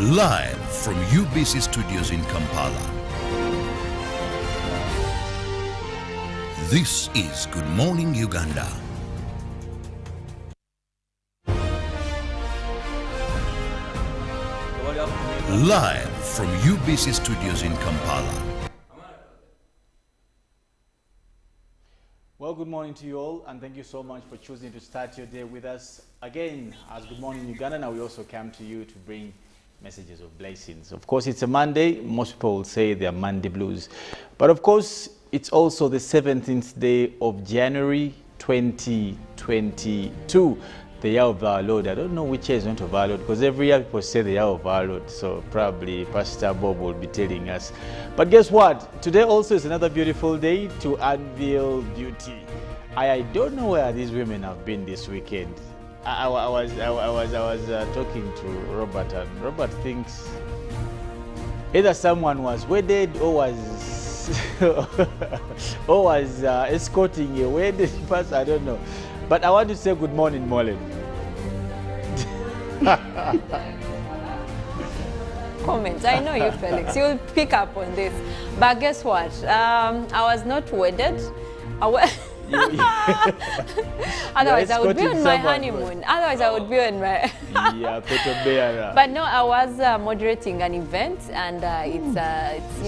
Live from UBC Studios in Kampala. This is Good Morning Uganda. Live from UBC Studios in Kampala. Well, good morning to you all, and thank you so much for choosing to start your day with us. Again, as Good Morning Uganda, now we also come to you to bring messages of blessings. Of course, it's a Monday. Most people will say they are Monday blues. But of course, it's also the 17th day of January 2022, the year of our Lord. I don't know which year is not of our Lord, because every year people say the year of our Lord. So probably Pastor Bob will be telling us. But guess what? Today also is another beautiful day to unveil beauty. I don't know where these women have been this weekend. I was talking to Robert, and Robert thinks either someone was wedded or was escorting a wedded person. I don't know. But I want to say good morning, Mollen. Comments. I know you, Felix. You'll pick up on this. But guess what? I was not wedded. Otherwise, I would be on my honeymoon. Otherwise, I would be on my. But no, I was moderating an event, and it's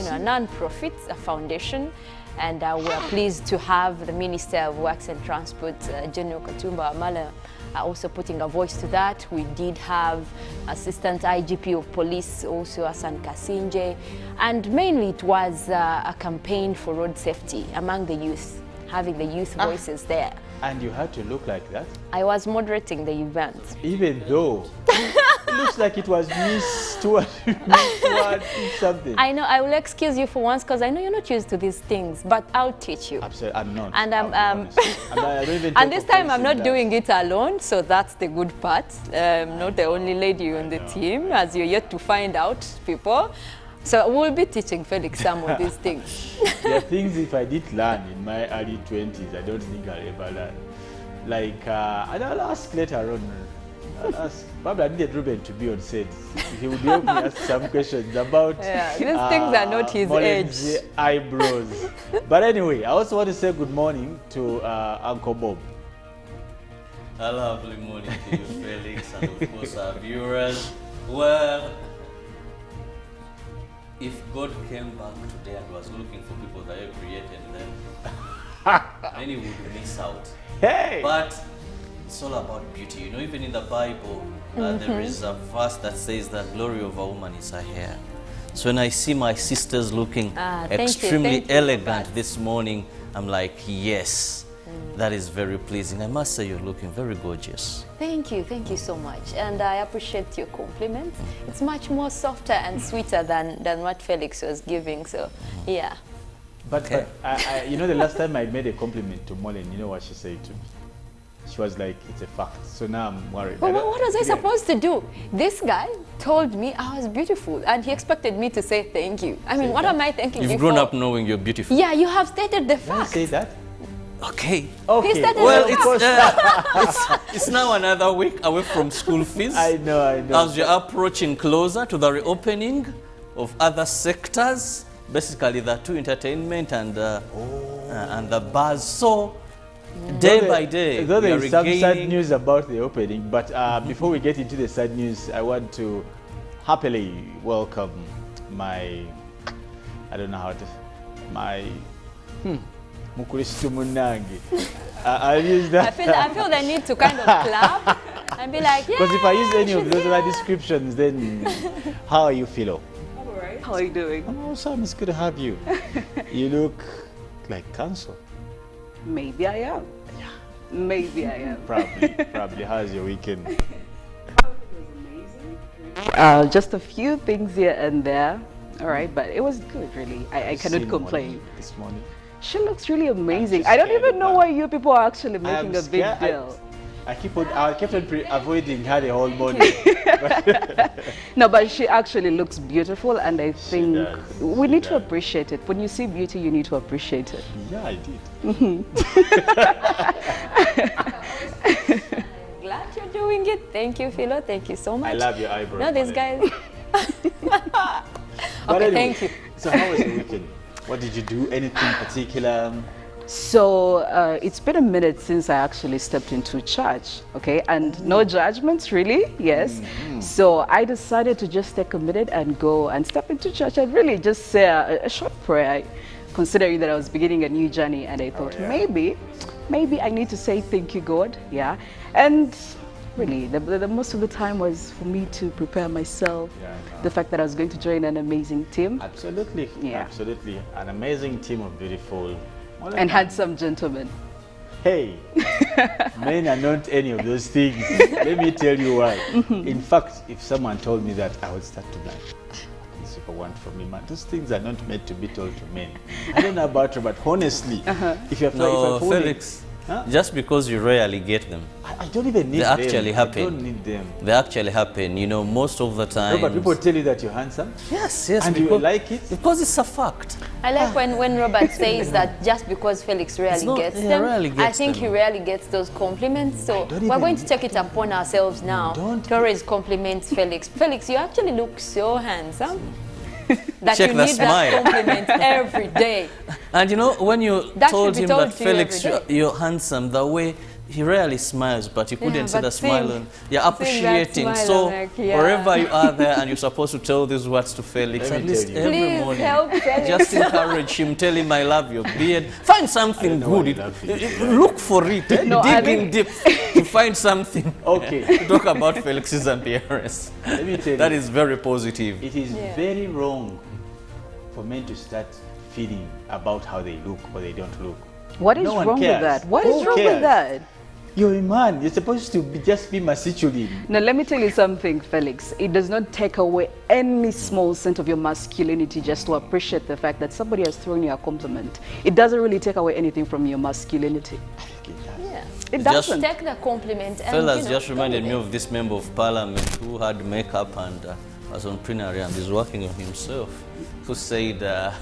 a non-profit, a foundation, and we're pleased to have the Minister of Works and Transport, General Katumba Amala, also putting a voice to that. We did have Assistant IGP of Police, also Hassan Kasinje, and mainly it was a campaign for road safety among the youth, having the youth voices there. And you had to look like that? I was moderating the event. Even though it looks like it was Miss something. I know, I will excuse you for once because I know you're not used to these things, but I'll teach you. Absolutely, I'm not. And I don't even and this time I'm not doing it alone, so that's the good part. Not the only lady on the team, as you're yet to find out, people. So we'll be teaching Felix some of these things. There are things if I did learn in my early 20s, I don't think I'll ever learn. Like, and I'll ask later on. I'll ask. Probably I needed Ruben to be on set. He would help me ask some questions about these things are not his Mollen's age. Eyebrows. But anyway, I also want to say good morning to Uncle Bob. A lovely morning to you, Felix, and of course our viewers. Well, if God came back today and was looking for people that He created them, then He would miss out. Hey! But it's all about beauty. You know, even in the Bible, there is a verse that says that glory of a woman is her hair. So when I see my sisters looking extremely elegant this morning, I'm like, yes, that is very pleasing. I must say you're looking very gorgeous. Thank you so much. And I appreciate your compliment. It's much more softer and sweeter than what Felix was giving, so yeah. But you know, the last time I made a compliment to Mollen, you know what she said to me? She was like, it's a fact. So now I'm worried. But what was I supposed to do? This guy told me I was beautiful, and he expected me to say thank you. I mean, what am I thanking you for? You've grown up knowing you're beautiful. Yeah, you have stated the fact. Can I say that? Okay. Well, it's now another week away from school fees. I know. As you're approaching closer to the reopening of other sectors, basically the two entertainment and the bars. So day by day, though there is some sad news about the opening, but before we get into the sad news, I want to happily welcome my, I don't know how to, my Mukuristu Munangi. I'll use that. I feel the need to kind of clap and be like, yeah. Because if I use any of those other descriptions, then how are you, Philo? I'm all right. How are you doing? I'm awesome. It's good to have you. You look like cancer. Maybe I am. Yeah. Maybe I am. Probably. How's your weekend? It was amazing. Just a few things here and there. All right, but it was good, really. I cannot complain. This morning. She looks really amazing. I don't even know why you people are actually making a big deal. I kept on avoiding her the whole morning. No, but she actually looks beautiful, and I think we need to appreciate it. When you see beauty, you need to appreciate it. Yeah, I did. Glad you're doing it. Thank you, Philo. Thank you so much. I love your eyebrows. No, these guys. Okay, thank you. So how was your weekend? What did you do? Anything particular? So it's been a minute since I actually stepped into church, okay? And no judgments, really, yes. So I decided to just take a minute and go and step into church and really just say a short prayer, considering that I was beginning a new journey. And I thought, maybe I need to say thank you, God, yeah. And really, the most of the time was for me to prepare myself. The fact that I was going to join an amazing team. Absolutely, absolutely. An amazing team of beautiful and handsome gentlemen. Hey, men are not any of those things. Let me tell you why. In fact, if someone told me that, I would start to like, this is a want from me, man. Those things are not meant to be told to men. I don't know about you, but honestly, if you're Felix, just because you rarely get them, I don't even need them. They actually happen. I don't need them. They actually happen, you know, most of the time. No, but people tell you that you're handsome. Yes, and you like it. Because it's a fact. I like when Robert says that just because Felix rarely gets them, I think he rarely gets those compliments. So we're going to take it upon ourselves now to always compliment Felix. Felix, you actually look so handsome. That Check you the need smile. that compliment every day. And you know, when you told him that Felix, you you're handsome, the way he rarely smiles, but you couldn't see the smile on. You're appreciating. So like, wherever you are there and you're supposed to tell these words to Felix, at least every morning, just encourage him, tell him I love your beard. Find something good. Look for it. Dig in deep to find something. To talk about Felix's appearance. Let me tell you, that is very positive. It is very wrong for men to start feeling about how they look or they don't look. What is wrong with that? What is wrong with that? You're a man. You're supposed to just be masculine. Now, let me tell you something, Felix. It does not take away any small sense of your masculinity just to appreciate the fact that somebody has thrown you a compliment. It doesn't really take away anything from your masculinity. I think it does. It doesn't. Just take the compliment. And, Fellas just reminded me of this member of parliament who had makeup and was on plenary and is working on himself, who said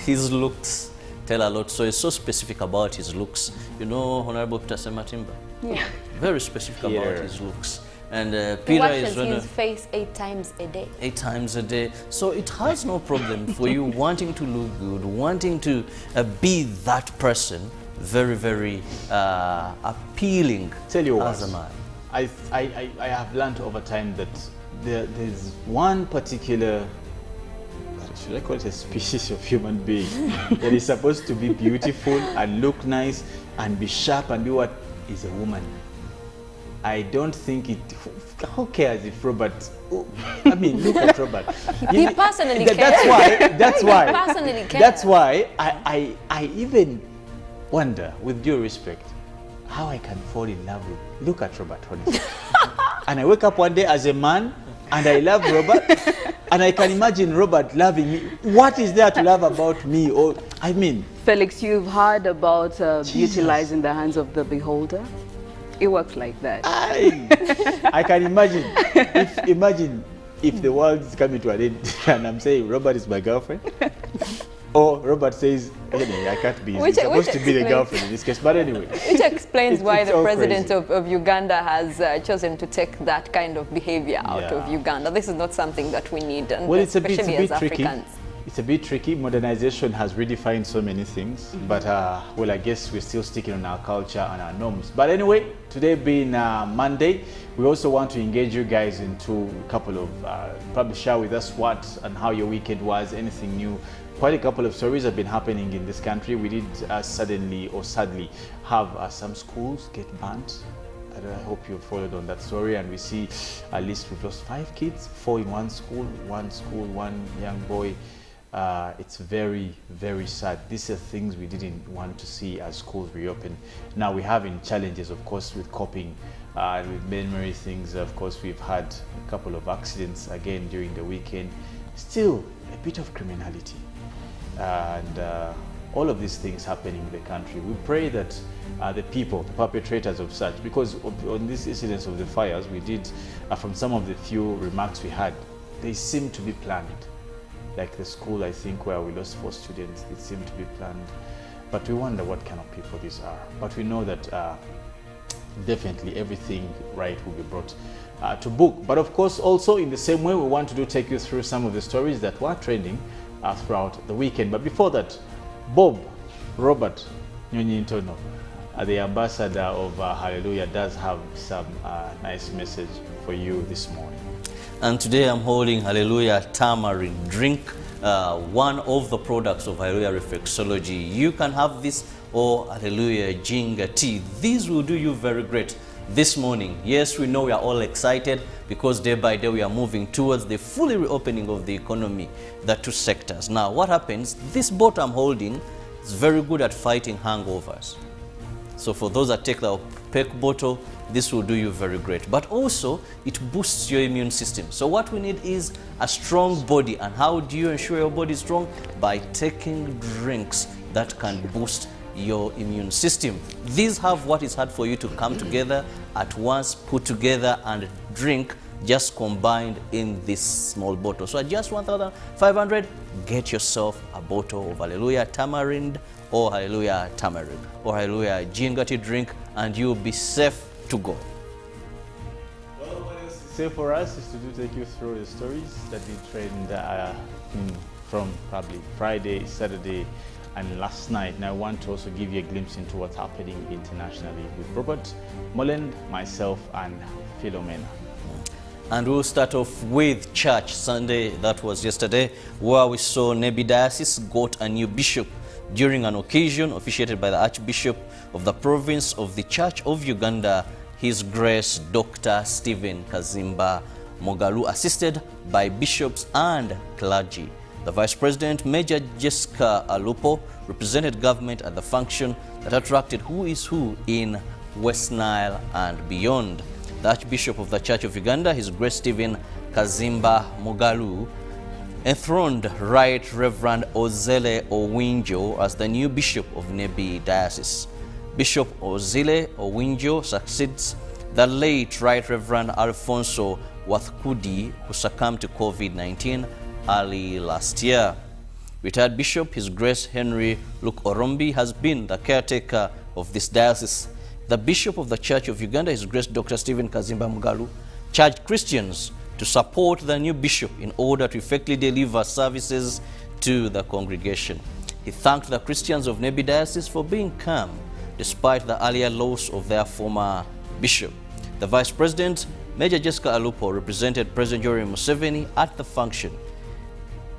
his looks tell a lot. So he's so specific about his looks. You know, Honorable Peter Sematimba? Yeah. Very specific about his looks. And he Peter washes is his face 8 times a day. 8 times a day. So it has no problem for you wanting to look good, wanting to be that person. Very, very appealing. Tell you as what, a man. I have learned over time that there's one particular, should I call it a species of human being that is supposed to be beautiful and look nice and be sharp and do what is a woman. I don't think it, who cares if Robert, I mean, look at Robert. He personally cares. That's why, He personally cares. That's why I even wonder, with due respect, how I can fall in love with, look at Robert, honestly. And I wake up one day as a man and I love Robert, and I can imagine Robert loving me. What is there to love about me? Or, I mean, Felix, you've heard about beauty lies in the hands of the beholder? It works like that. I can imagine. Imagine if the world is coming to an end and I'm saying Robert is my girlfriend. Or Robert says, anyway, I can't be. He's supposed to be the girlfriend in this case. But anyway. Which explains why the president of Uganda has chosen to take that kind of behavior out of Uganda. This is not something that we need, and well, especially as tricky. Africans. It's a bit tricky. Modernization has redefined so many things. But, well, I guess we're still sticking on our culture and our norms. But anyway, today being Monday, we also want to engage you guys into a couple of, probably share with us what and how your weekend was, anything new. Quite a couple of stories have been happening in this country. We did suddenly or sadly have some schools get banned. I hope you followed on that story, and we see at least we've lost 5 kids, 4 in one school, one young boy. It's very, very sad. These are things we didn't want to see as schools reopen. Now we're having challenges, of course, with coping with memory things. Of course, we've had a couple of accidents again during the weekend. Still a bit of criminality. And all of these things happening in the country. We pray that the people, the perpetrators of such, because on this incidents of the fires, we did, from some of the few remarks we had, they seem to be planned. Like the school, I think, where we lost 4 students, it seemed to be planned. But we wonder what kind of people these are. But we know that definitely everything right will be brought to book. But of course, also in the same way, we want to take you through some of the stories that were trending throughout the weekend. But before that, Bob Robert Nyonyintono, the ambassador of Hallelujah, does have some nice message for you this morning. And today I'm holding Hallelujah tamarind drink, one of the products of Hallelujah reflexology. You can have this or Hallelujah ginger tea. These will do you very great this morning. Yes, we know we are all excited because day by day we are moving towards the fully reopening of the economy, the two sectors. Now, what happens? This bottle I'm holding is very good at fighting hangovers. So for those that take the opaque bottle, this will do you very great. But also, it boosts your immune system. So what we need is a strong body. And how do you ensure your body is strong? By taking drinks that can boost your immune system. These have what is hard for you to come together at once, put together and drink, just combined in this small bottle. So at just 1,500, get yourself a bottle of Hallelujah tamarind or Hallelujah tamarind or Hallelujah ginger tea drink, and you'll be safe to go. Well, what else is safe for us is to take you through the stories that did trend from probably Friday, Saturday, and last night. And I want to also give you a glimpse into what's happening internationally with Robert, Mollen, myself, and Philomena. And we'll start off with Church Sunday. That was yesterday, where we saw Nebi Diocese got a new bishop during an occasion officiated by the Archbishop of the province of the Church of Uganda, His Grace Dr. Stephen Kazimba Mugalu, assisted by bishops and clergy. The Vice President, Major Jessica Alupo, represented government at the function that attracted who is who in West Nile and beyond. The Archbishop of the Church of Uganda, His Grace Stephen Kazimba Mugalu, enthroned Right Reverend Ozile Owinjo as the new Bishop of Nebi Diocese. Bishop Ozile Owinjo succeeds the late Right Reverend Alfonso Wathkudi, who succumbed to COVID-19 early last year. Retired Bishop His Grace Henry Luke Orombi has been the caretaker of this diocese. The Bishop of the Church of Uganda, His Grace Dr. Stephen Kazimba Mugalu, charged Christians to support the new bishop in order to effectively deliver services to the congregation. He thanked the Christians of Nebi Diocese for being calm despite the earlier loss of their former bishop. The Vice President, Major Jessica Alupo, represented President Yoweri Museveni at the function,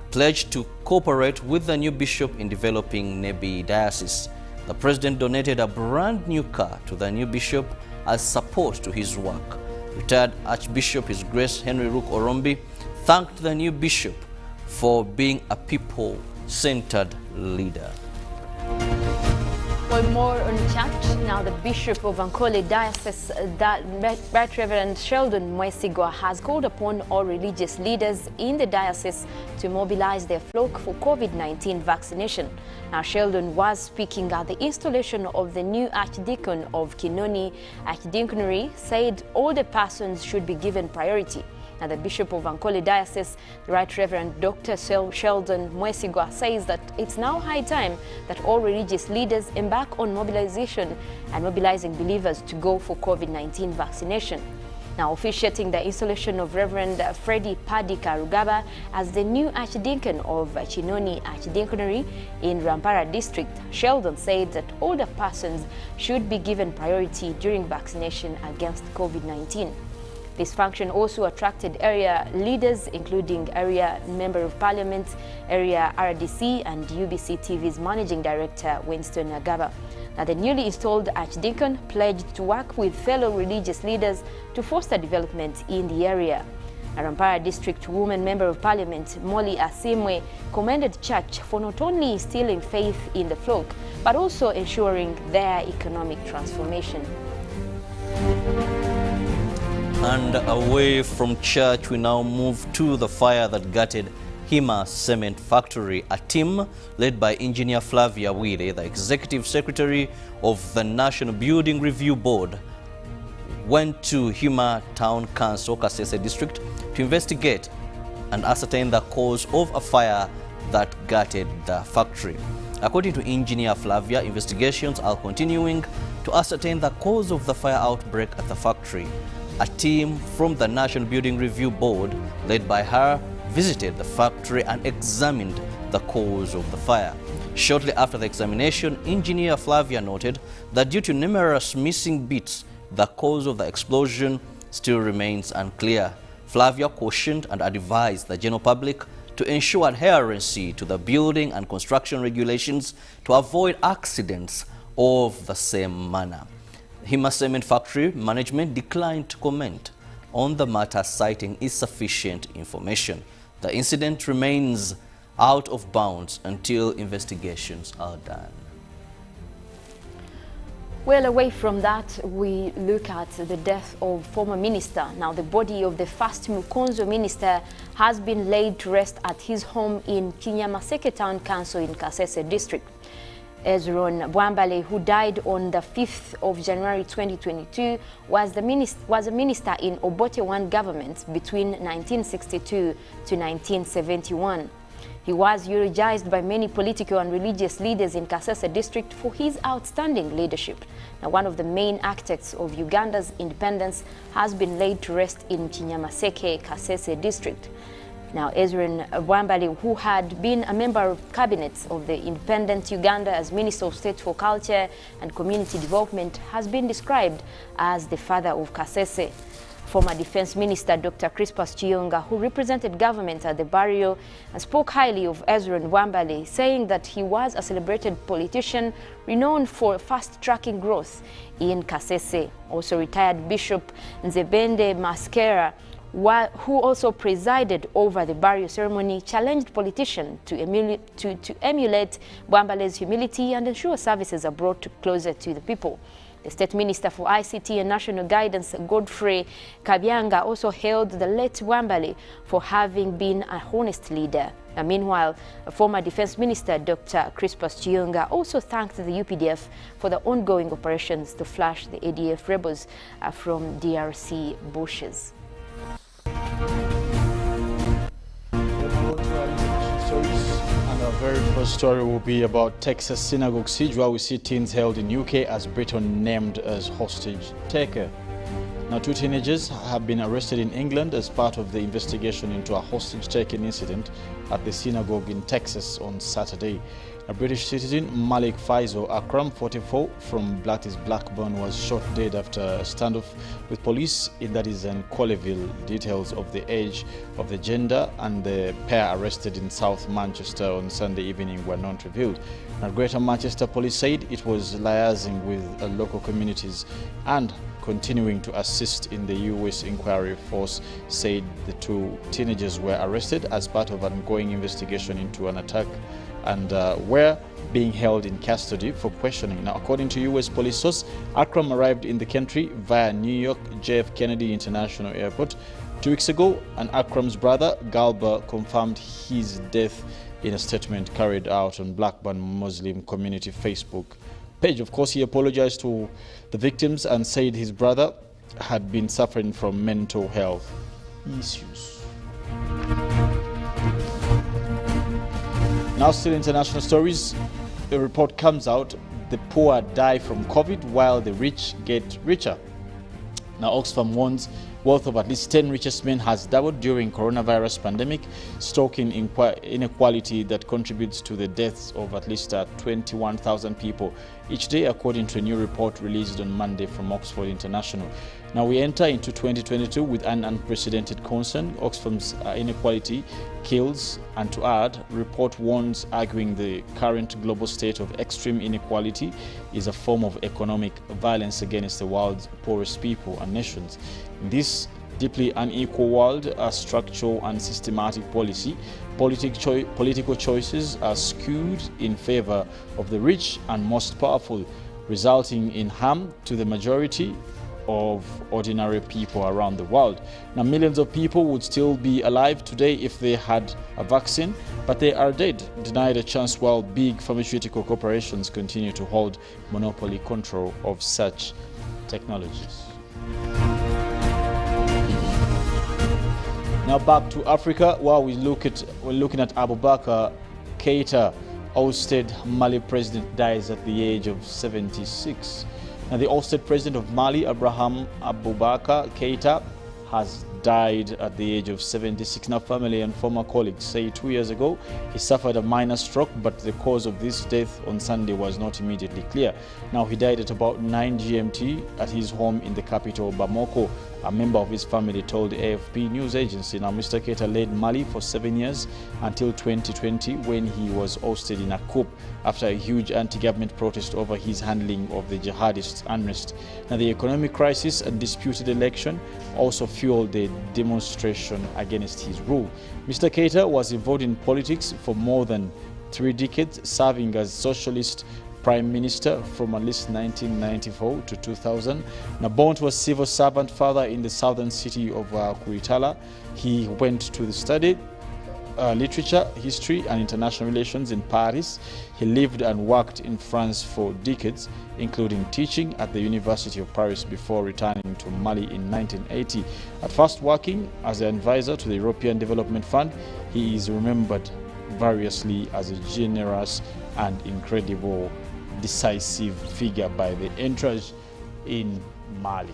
pledged to cooperate with the new bishop in developing Nebi Diocese. The President donated a brand new car to the new bishop as support to his work. Retired Archbishop His Grace Henry Luke Orombi thanked the new bishop for being a people-centered leader. Well, more on church. Now, the Bishop of Ankole Diocese, Right Reverend Sheldon Mwesigwa, has called upon all religious leaders in the diocese to mobilize their flock for COVID-19 vaccination. Now, Sheldon was speaking at the installation of the new Archdeacon of Kinoni Archdeaconry, said older persons should be given priority. Now, the Bishop of Ankole Diocese, the Right Reverend Dr. Sheldon Mwesigwa, says that it's now high time that all religious leaders embark on mobilization and mobilizing believers to go for COVID-19 vaccination. Now, officiating the installation of Reverend Freddie Paddy Karugaba as the new Archdeacon of Kinoni Archdeaconry in Rampara District, Sheldon said that older persons should be given priority during vaccination against COVID-19. This function also attracted area leaders, including Area Member of Parliament, Area RDC, and UBC TV's Managing Director, Winston Agaba. Now, the newly installed Archdeacon pledged to work with fellow religious leaders to foster development in the area. Rampara District Woman Member of Parliament, Molly Asimwe, commended church for not only instilling faith in the flock, but also ensuring their economic transformation. And away from church, we now move to the fire that gutted Hima Cement Factory. A team led by Engineer Flavia Wile, the Executive Secretary of the National Building Review Board, went to Hima Town Council, Kasese District, to investigate and ascertain the cause of a fire that gutted the factory. According to Engineer Flavia, investigations are continuing to ascertain the cause of the fire outbreak at the factory. A team from the National Building Review Board, led by her, visited the factory and examined the cause of the fire. Shortly after the examination, engineer Flavia noted that due to numerous missing bits, the cause of the explosion still remains unclear. Flavia cautioned and advised the general public to ensure adherence to the building and construction regulations to avoid accidents of the same manner. Hima Cement Factory management declined to comment on the matter, citing insufficient information. The incident remains out of bounds until investigations are done. Well, away from that, we look at the death of former minister. Now, the body of the first Mukonzo minister has been laid to rest at his home in Kinyamaseke Town Council in Kasese district. Ezron Bwambale, who died on the 5th of January 2022, was a minister in Obote I government between 1962 to 1971. He was eulogized by many political and religious leaders in Kasese district for his outstanding leadership. Now, one of the main architects of Uganda's independence has been laid to rest in Kinyamaseke, Kasese district. Now, Ezron Bwambale, who had been a member of cabinet of the independent Uganda as Minister of State for Culture and Community Development, has been described as the father of Kasese. Former Defense Minister Dr. Crispus Chiyonga, who represented government at the burial, spoke highly of Ezron Bwambale, saying that he was a celebrated politician renowned for fast-tracking growth in Kasese. Also, retired Bishop Nzebende Maskera, who also presided over the burial ceremony, challenged politicians to emulate Bwambale's humility and ensure services are brought closer to the people. The State Minister for ICT and National Guidance, Godfrey Kabyanga, also hailed the late Bwambale for having been a honest leader. Meanwhile, former Defense Minister Dr. Crispus Chiyonga also thanked the UPDF for the ongoing operations to flush the ADF rebels from DRC bushes. Our very first story will be about Texas synagogue siege, where we see teens held in UK as Britain named as hostage taker. Now, 2 teenagers have been arrested in England as part of the investigation into a hostage-taking incident at the synagogue in Texas on Saturday. A British citizen, Malik Faisal Akram, 44, from Blackburn, was shot dead after a standoff with police in Colleyville. Details of the age, of the gender, and the pair arrested in South Manchester on Sunday evening were not revealed. Now, Greater Manchester Police said it was liaising with local communities and continuing to assist in the US inquiry. Force said the 2 teenagers were arrested as part of an ongoing investigation into an attack and were being held in custody for questioning. Now, according to US police source, Akram arrived in the country via New York JF Kennedy International Airport 2 weeks ago, and Akram's brother, Galba, confirmed his death in a statement carried out on Blackburn Muslim Community Facebook page. Of course, he apologized to the victims and said his brother had been suffering from mental health issues. Now, still international stories. A report comes out: the poor die from COVID while the rich get richer. Now, Oxfam warns wealth of at least 10 richest men has doubled during coronavirus pandemic, stoking inequality that contributes to the deaths of at least 21,000 people each day, according to a new report released on Monday from Oxford International. Now, we enter into 2022 with an unprecedented concern. Oxfam's inequality kills, and to add, report warns, arguing the current global state of extreme inequality is a form of economic violence against the world's poorest people and nations. In this deeply unequal world, a structural and systematic political choices are skewed in favor of the rich and most powerful, resulting in harm to the majority of ordinary people around the world. Now, millions of people would still be alive today if they had a vaccine, but they are dead, denied a chance, while big pharmaceutical corporations continue to hold monopoly control of such technologies. Now, back to Africa, while we're looking at Abubakar Keita, ousted Mali president, dies at the age of 76. Now, the ousted president of Mali, Abraham Abubakar Keita, has died at the age of 76. Now, family and former colleagues say 2 years ago he suffered a minor stroke, but the cause of this death on Sunday was not immediately clear. Now, he died at about 9 GMT at his home in the capital, Bamako. A member of his family told the AFP news agency. Now, Mr. Keita led Mali for 7 years until 2020, when he was ousted in a coup after a huge anti-government protest over his handling of the jihadist unrest. Now, the economic crisis and disputed election also fueled the demonstration against his rule. Mr. Keita was involved in politics for more than 3 decades, serving as socialist Prime Minister from at least 1994 to 2000. Now, born to a civil servant father in the southern city of Kuitala, he went to study literature, history and international relations in Paris. He lived and worked in France for decades, including teaching at the University of Paris before returning to Mali in 1980. At first working as an advisor to the European Development Fund, he is remembered variously as a generous and incredible decisive figure by the entourage in Mali.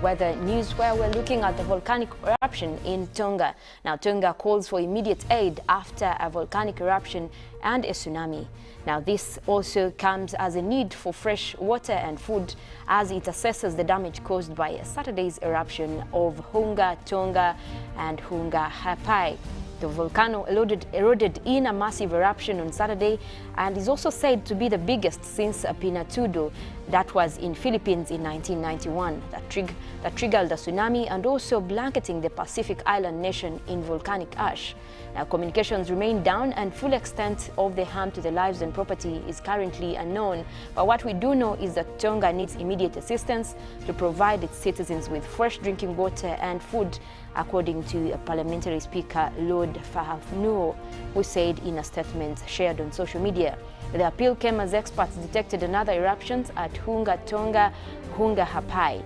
Weather news, where we're looking at the volcanic eruption in Tonga. Now, Tonga calls for immediate aid after a volcanic eruption and a tsunami. Now, this also comes as a need for fresh water and food as it assesses the damage caused by Saturday's eruption of Hunga Tonga and Hunga Hapai. The volcano eroded in a massive eruption on Saturday and is also said to be the biggest since Pinatubo that was in Philippines in 1991, that triggered a tsunami and also blanketing the Pacific island nation in volcanic ash. Now, communications remain down and full extent of the harm to the lives and property is currently unknown. But what we do know is that Tonga needs immediate assistance to provide its citizens with fresh drinking water and food, according to Parliamentary Speaker Lord Fahafnuo, who said in a statement shared on social media. The appeal came as experts detected another eruptions at Hunga Tonga, Hunga Hapai.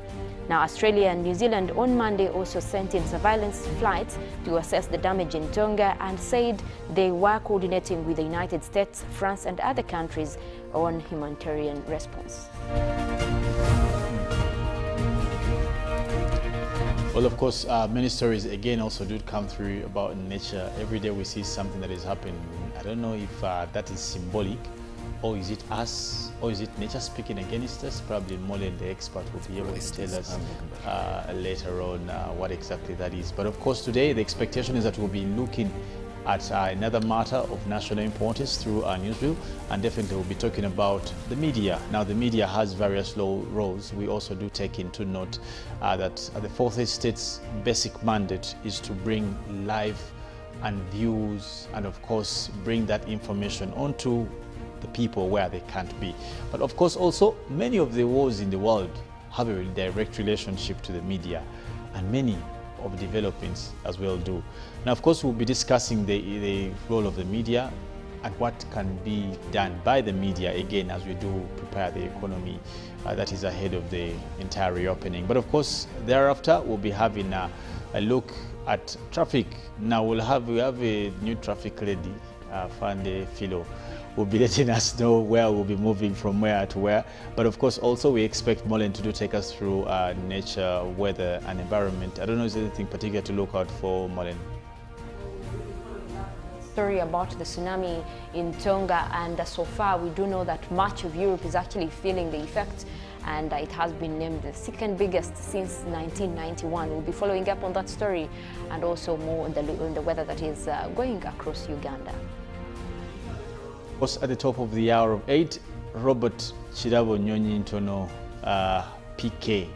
Now, Australia and New Zealand on Monday also sent in surveillance flights to assess the damage in Tonga and said they were coordinating with the United States, France and other countries on humanitarian response. Well, of course, many stories again also do come through about nature. Every day we see something that is happening. I don't know if that is symbolic, or is it us, or is it nature speaking against us? Probably Mollen, the expert, will be able to tell us later on what exactly that is. But of course, today the expectation is that we'll be looking at another matter of national importance through our newsreel, and definitely we'll be talking about the media. Now, the media has various roles. We also do take into note that the fourth estate's basic mandate is to bring life and views, and of course bring that information onto the people where they can't be. But of course also many of the wars in the world have a direct relationship to the media, and many of developments as well do. Now, of course, we'll be discussing the role of the media and what can be done by the media, again, as we do prepare the economy that is ahead of the entire reopening. But of course, thereafter, we'll be having a look at traffic. Now, we have a new traffic lady, Fande Philo, will be letting us know where we'll be moving from where to where. But of course, also we expect Mollen to take us through nature, weather and environment. I don't know if there's anything particular to look out for, Mollen. Story about the tsunami in Tonga, and so far we do know that much of Europe is actually feeling the effect, and it has been named the second biggest since 1991. We'll be following up on that story and also more on the weather that is going across Uganda. At the top of the hour of 8, Robert Kirabo Nyonyintono PK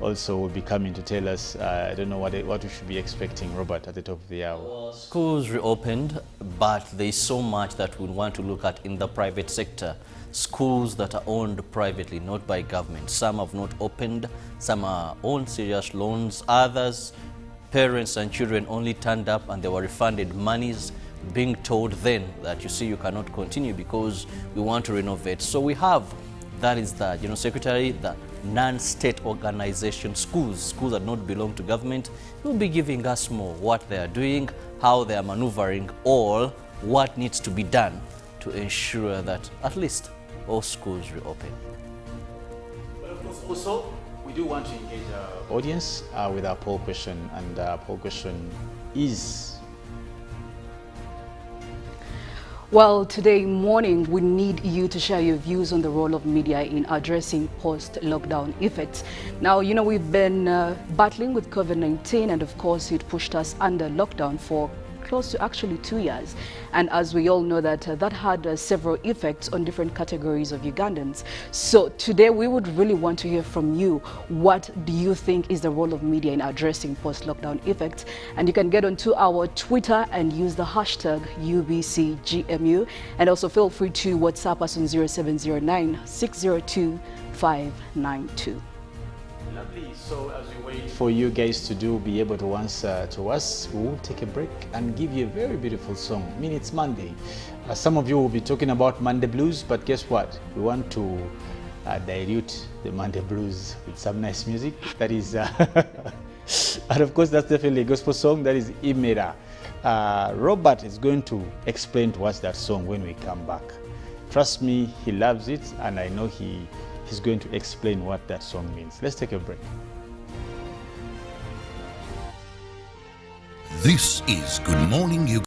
also will be coming to tell us, I don't know what we should be expecting, Robert, at the top of the hour. Well, schools reopened, but there's so much that we want to look at in the private sector. Schools that are owned privately, not by government. Some have not opened, some are on serious loans, others, parents and children only turned up and they were refunded monies, being told then that, you see, you cannot continue because we want to renovate. So we have, that is the General Secretary, the non-state organization schools that not belong to government, will be giving us more what they are doing, how they are maneuvering all what needs to be done to ensure that at least all schools reopen. But of course, also, we do want to engage our audience with our poll question, and our poll question is... Well, today morning, we need you to share your views on the role of media in addressing post-lockdown effects. Now, you know, we've been battling with COVID-19, and of course, it pushed us under lockdown for close to actually 2 years. And as we all know that that had several effects on different categories of Ugandans. So today we would really want to hear from you. What do you think is the role of media in addressing post-lockdown effects? And you can get onto our Twitter and use the hashtag UBCGMU. And also feel free to WhatsApp us on 0709 602 592. Lovely. So as we wait for you guys to be able to answer to us, we will take a break and give you a very beautiful song. I mean, it's Monday. Some of you will be talking about Monday blues, but guess what? We want to dilute the Monday blues with some nice music. That is, and of course, that's definitely a gospel song. That is Imera. Robert is going to explain to us that song when we come back. Trust me, he loves it, and I know he's going to explain what that song means. Let's take a break. This is Good Morning Uganda.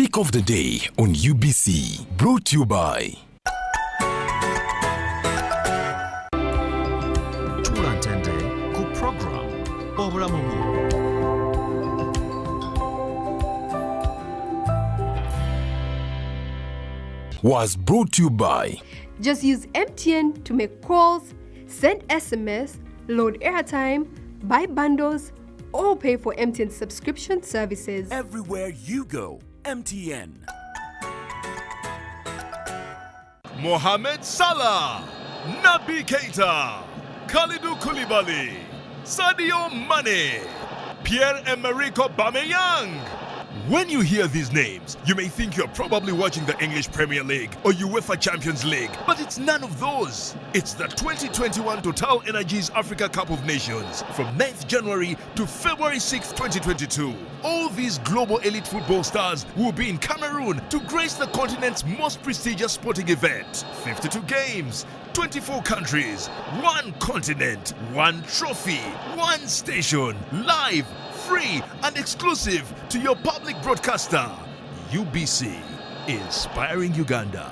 Pick of the day on UBC, brought to you by Tulantende ku program obulamu. Was brought to you by Just use MTN to make calls, send SMS, load airtime, buy bundles, or pay for MTN subscription services. Everywhere you go, MTN. Mohamed Salah, Naby Keita, Kalidou Koulibaly, Sadio Mane, Pierre-Emerick Aubameyang. When you hear these names, you may think you're probably watching the English Premier League or UEFA Champions League, but it's none of those. It's the 2021 Total Energies Africa Cup of Nations from 9th January to February 6th, 2022. All these global elite football stars will be in Cameroon to grace the continent's most prestigious sporting event. 52 games, 24 countries, one continent, one trophy, one station, live, free and exclusive to your public broadcaster. UBC, inspiring Uganda.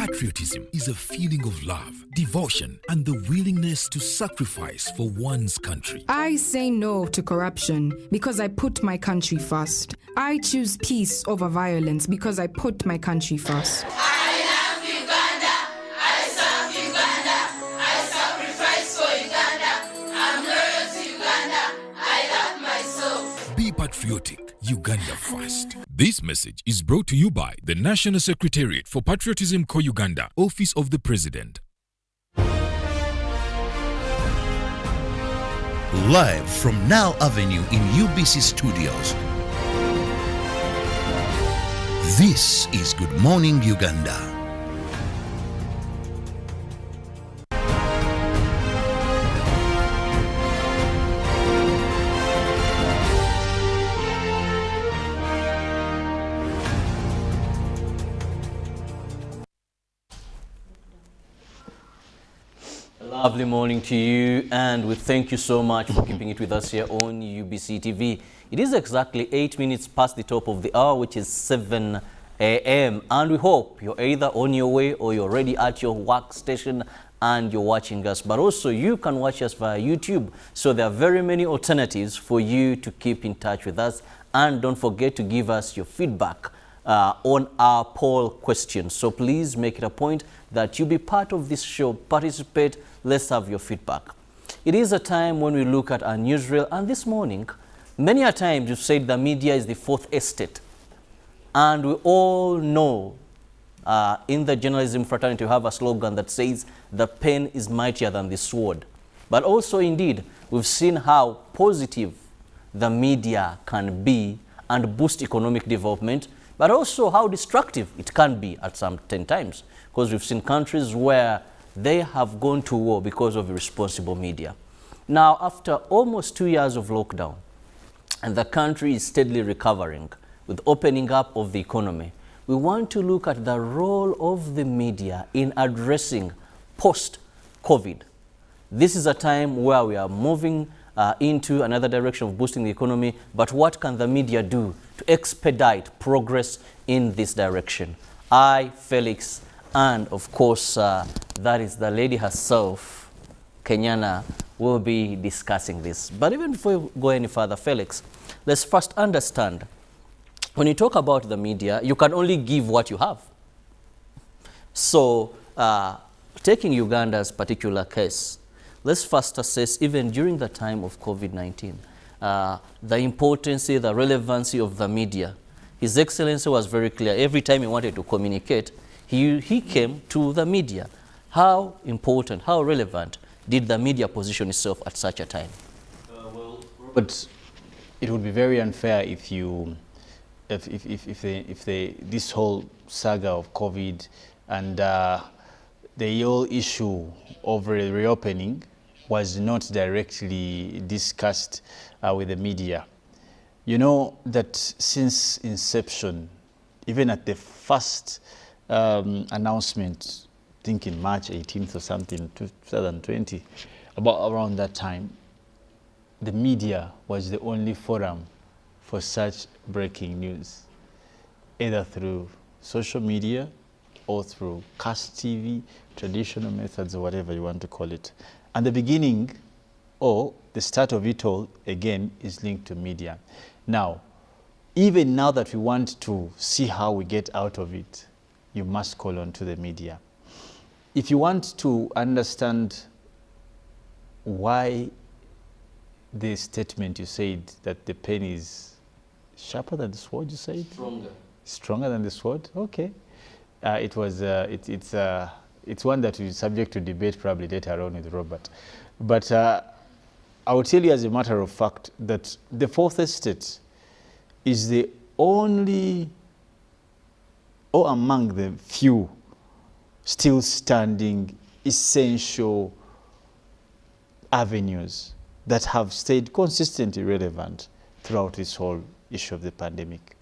patriotism is a feeling of love, devotion, and the willingness to sacrifice for one's country. I say no to corruption because I put my country first. I choose peace over violence because I put my country first. Patriotic, Uganda first. This message is brought to you by the National Secretariat for Patriotism Co Uganda, Office of the President. Live from Now Avenue in UBC Studios. This is Good Morning Uganda. Lovely morning to you, and we thank you so much for keeping it with us here on UBC TV. It is exactly 8 minutes past the top of the hour, which is 7 a.m. and we hope you're either on your way or you're already at your workstation and you're watching us. But also you can watch us via YouTube, so there are very many alternatives for you to keep in touch with us. And don't forget to give us your feedback on our poll question. So please make it a point that you be part of this show, participate, let's have your feedback. It is a time when we look at our newsreel, and this morning, many a times you've said the media is the fourth estate. And we all know in the journalism fraternity we have a slogan that says the pen is mightier than the sword. But also indeed, we've seen how positive the media can be and boost economic development, but also how destructive it can be at some 10 times. Because we've seen countries where they have gone to war because of irresponsible media. Now, after almost 2 years of lockdown, and the country is steadily recovering with opening up of the economy, we want to look at the role of the media in addressing post-COVID. This is a time where we are moving into another direction of boosting the economy, but what can the media do to expedite progress in this direction? I, Felix, and of course, that is the lady herself, Kenyena, will be discussing this. But even before we go any further, Felix, let's first understand, when you talk about the media, you can only give what you have. So, taking Uganda's particular case, let's first assess, even during the time of COVID-19, the importance, the relevancy of the media. His Excellency was very clear. Every time he wanted to communicate, he came to the media. How important, how relevant did the media position itself at such a time? But it would be very unfair if this whole saga of COVID and the whole issue of reopening was not directly discussed with the media. You know that since inception, even at the first announcement, I think in March 18th or something, 2020, about around that time, the media was the only forum for such breaking news. either through social media or through cast TV, traditional methods, or whatever you want to call it. And the beginning or the start of it all, again, is linked to media. Now, even now that we want to see how we get out of it, you must call on to the media. If you want to understand why the statement you said that the pen is sharper than the sword, you said? Stronger. Stronger than the sword? Okay. It's one that is subject to debate probably later on with Robert. But I will tell you as a matter of fact that the Fourth Estate is the only, or among the few, still standing essential avenues that have stayed consistently relevant throughout this whole issue of the pandemic.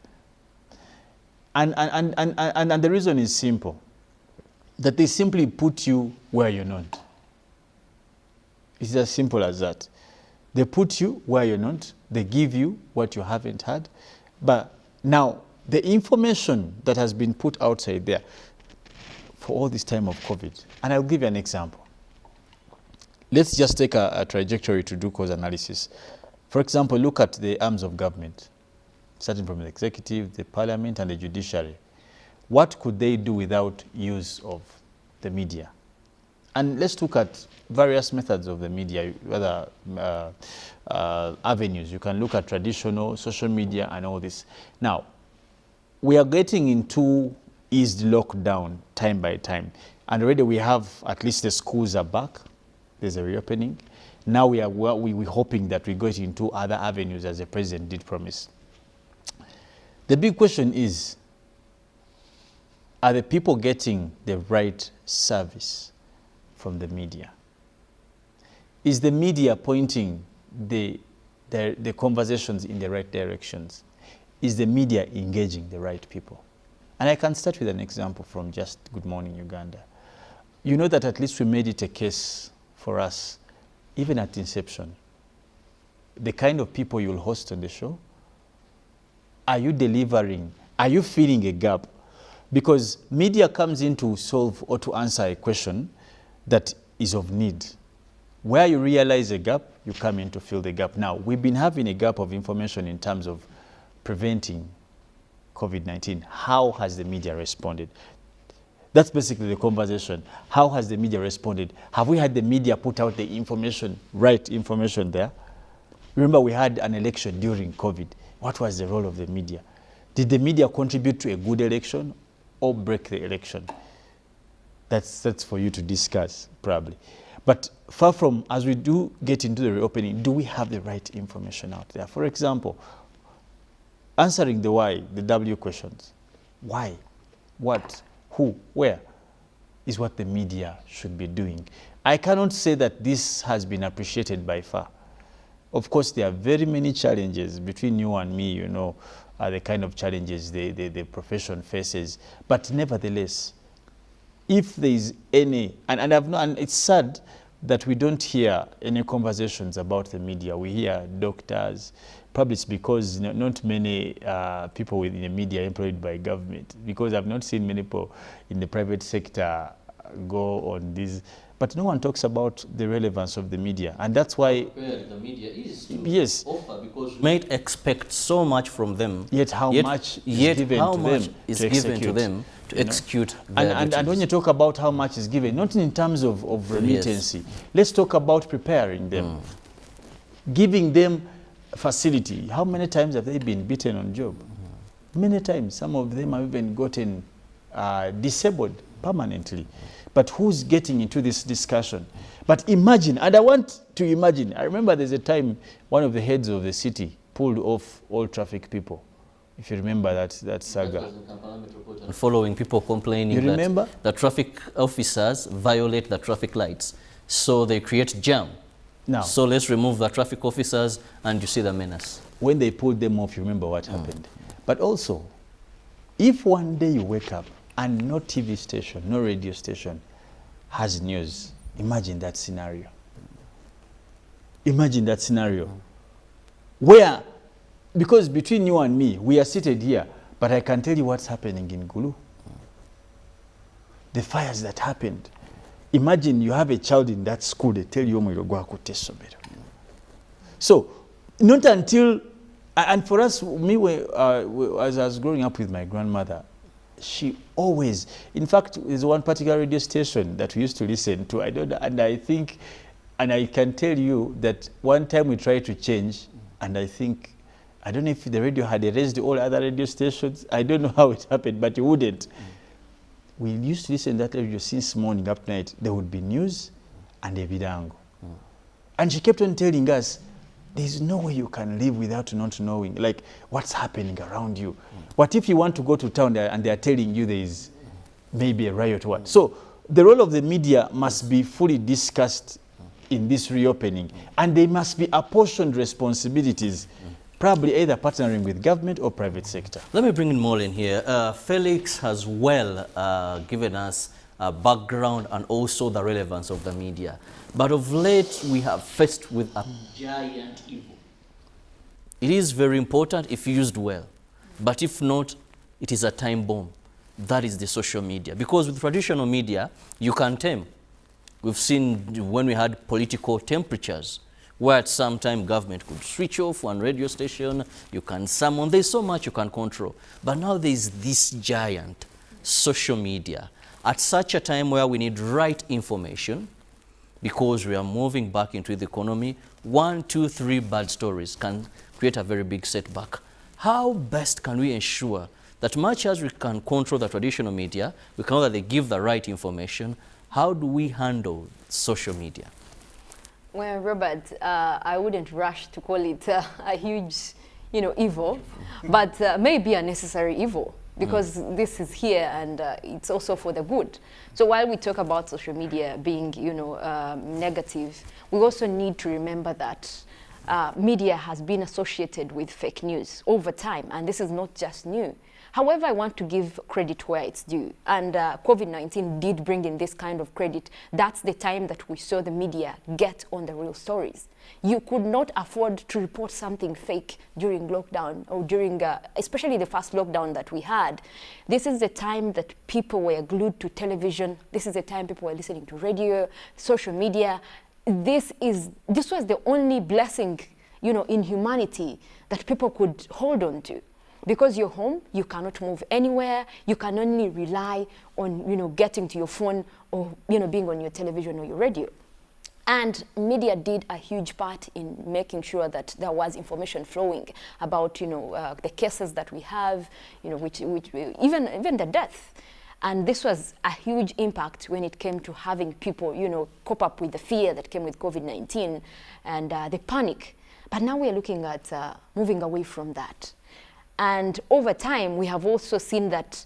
And the reason is simple, that they simply put you where you're not. It's as simple as that. They put you where you're not, they give you what you haven't had. But now, the information that has been put outside there for all this time of COVID, and I'll give you an example. Let's just take a trajectory to do cause analysis. For example, look at the arms of government, starting from the executive, the parliament, and the judiciary. What could they do without use of the media? And let's look at various methods of the media, whether avenues. You can look at traditional, social media, and all this. Now, we are getting into eased lockdown time by time. And already we have, at least the schools are back. There's a reopening. Now we're hoping that we go into other avenues as the president did promise. The big question is, are the people getting the right service from the media? Is the media pointing the conversations in the right directions? Is the media engaging the right people? And I can start with an example from just Good Morning Uganda. You know that at least we made it a case for us, even at inception. The kind of people you'll host on the show, are you delivering? Are you filling a gap? Because media comes in to solve or to answer a question that is of need. Where you realize a gap, you come in to fill the gap. Now, we've been having a gap of information in terms of preventing COVID-19. How has the media responded? That's basically the conversation. How has the media responded? Have we had the media put out the information, right information there? Remember, we had an election during COVID. What was the role of the media? Did the media contribute to a good election or break the election? That's for you to discuss, probably. But far from, as we do get into the reopening, do we have the right information out there? For example, answering the why, the W questions. Why? What? Who? Where? Is what the media should be doing. I cannot say that this has been appreciated by far. Of course, there are very many challenges between you and me, you know, the kind of challenges the profession faces. But nevertheless, if there is any, and it's sad that we don't hear any conversations about the media. We hear doctors. Probably it's because not many people within the media are employed by government, because I've not seen many people in the private sector go on this. But no one talks about the relevance of the media, and that's why the media is to yes offer, because you might expect so much from them. Yet how much is given to them to execute. And when you talk about how much is given, not in terms of remittancy, yes. Let's talk about preparing them, giving them facility. How many times have they been beaten on job? Many times. Some of them have even gotten disabled permanently. But who's getting into this discussion? But imagine, and I want to imagine, I remember there's a time one of the heads of the city pulled off all traffic people. If you remember that saga. Following people complaining that the traffic officers violate the traffic lights. So they create jam. Now, so let's remove the traffic officers and you see the menace. When they pulled them off, you remember what happened. But also, if one day you wake up and no TV station, no radio station has news, imagine that scenario. Imagine that scenario. Where, because between you and me, we are seated here, But I can tell you what's happening in Gulu. The fires that happened. Imagine you have a child in that school, they tell you, so, not until, and for us, me, as I was growing up with my grandmother, she always, in fact, there's one particular radio station that we used to listen to, and I think, and I can tell you that one time we tried to change, and I think, I don't know if the radio had erased all other radio stations, I don't know how it happened, but it wouldn't. We used to listen to that radio since morning up night. There would be news and a vidango. And she kept on telling us, there's no way you can live without not knowing, like, what's happening around you. What if you want to go to town and they're telling you there is maybe a riot or what? So the role of the media must be fully discussed in this reopening. And they must be apportioned responsibilities, probably either partnering with government or private sector. Let me bring in Mollen here. Felix has given us a background and also the relevance of the media. But of late, we have faced with a giant evil. It is very important if used well. But if not, it is a time bomb. That is the social media. Because with traditional media, you can tame. We've seen when we had political temperatures, where at some time government could switch off one radio station, you can summon, there's so much you can control. But now there's this giant social media. At such a time where we need right information, because we are moving back into the economy, 1, 2, 3 bad stories can create a very big setback. How best can we ensure that much as we can control the traditional media, we can know that they give the right information? How do we handle social media? Well, Robert, I wouldn't rush to call it a huge, evil, but maybe a necessary evil, because this is here and it's also for the good. So while we talk about social media being, negative, we also need to remember that media has been associated with fake news over time, and this is not just new. However, I want to give credit where it's due, and COVID-19 did bring in this kind of credit. That's the time that we saw the media get on the real stories. You could not afford to report something fake during lockdown or during, especially the first lockdown that we had. This is the time that people were glued to television. This is the time people were listening to radio, social media. This was the only blessing, in humanity that people could hold on to. Because you're home, you cannot move anywhere. You can only rely on, getting to your phone or, being on your television or your radio. And media did a huge part in making sure that there was information flowing about, the cases that we have, which even the death. And this was a huge impact when it came to having people, cope up with the fear that came with COVID-19 and the panic. But now we're looking at moving away from that. And over time, we have also seen that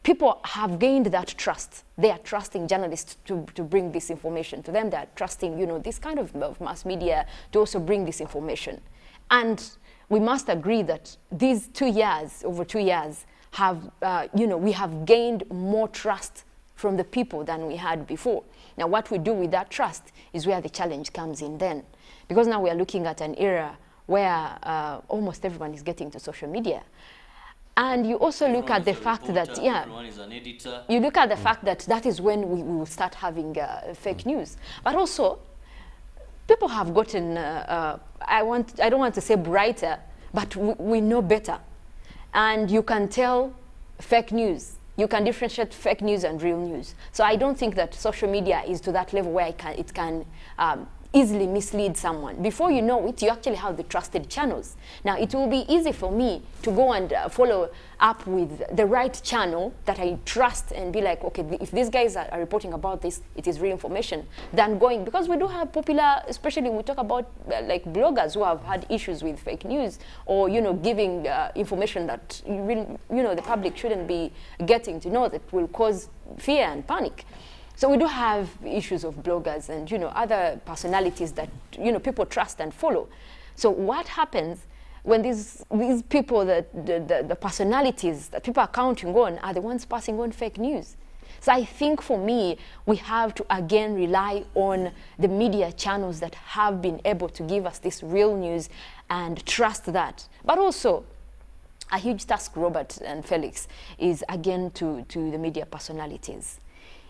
people have gained that trust. They are trusting journalists to bring this information to them. They are trusting, this kind of mass media to also bring this information. And we must agree that these 2 years, over 2 years, have, we have gained more trust from the people than we had before. Now, what we do with that trust is where the challenge comes in then. Because now we are looking at an era where almost everyone is getting to social media. And you also look at the fact that, everyone is an editor. You look at the fact that that is when we will start having fake news. But also, people have gotten, I don't want to say brighter, but we know better. And you can tell fake news. You can differentiate fake news and real news. So I don't think that social media is to that level where it can easily mislead someone. Before you know it, you actually have the trusted channels. Now, it will be easy for me to go and follow up with the right channel that I trust and be like, okay, if these guys are reporting about this, it is real information, than going, because we do have popular, especially we talk about like bloggers who have had issues with fake news or, giving information that the public shouldn't be getting to know, that will cause fear and panic. So we do have issues of bloggers and, other personalities that, people trust and follow. So what happens when these people, the personalities that people are counting on are the ones passing on fake news? So I think for me, we have to again rely on the media channels that have been able to give us this real news and trust that. But also, a huge task, Robert and Felix, is again to the media personalities.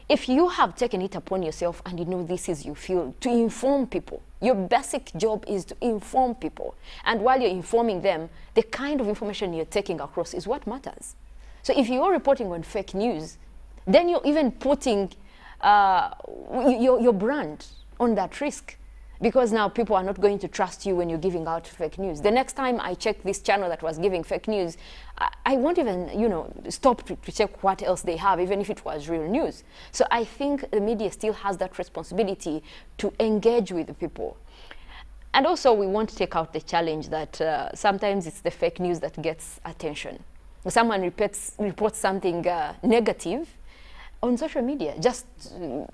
If you have taken it upon yourself and you know this is your field, to inform people, your basic job is to inform people. And while you're informing them, the kind of information you're taking across is what matters. So if you're reporting on fake news, then you're even putting your brand on that risk. Because now people are not going to trust you when you're giving out fake news. The next time I check this channel that was giving fake news, I won't even, you know, stop to check what else they have, even if it was real news. So I think the media still has that responsibility to engage with the people. And also, we won't take out the challenge that sometimes it's the fake news that gets attention. Someone reports something negative on social media just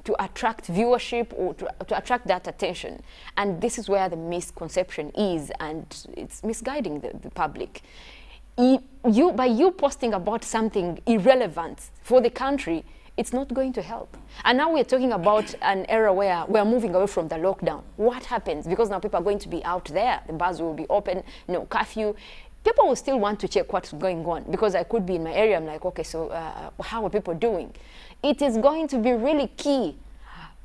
to attract viewership or to attract that attention. And this is where the misconception is, and it's misguiding the public. By you posting about something irrelevant for the country, it's not going to help. And now we're talking about an era where we're moving away from the lockdown. What happens? Because now people are going to be out there, the bars will be open, no curfew. People will still want to check what's going on, because I could be in my area, I'm like, okay, so how are people doing? It is going to be really key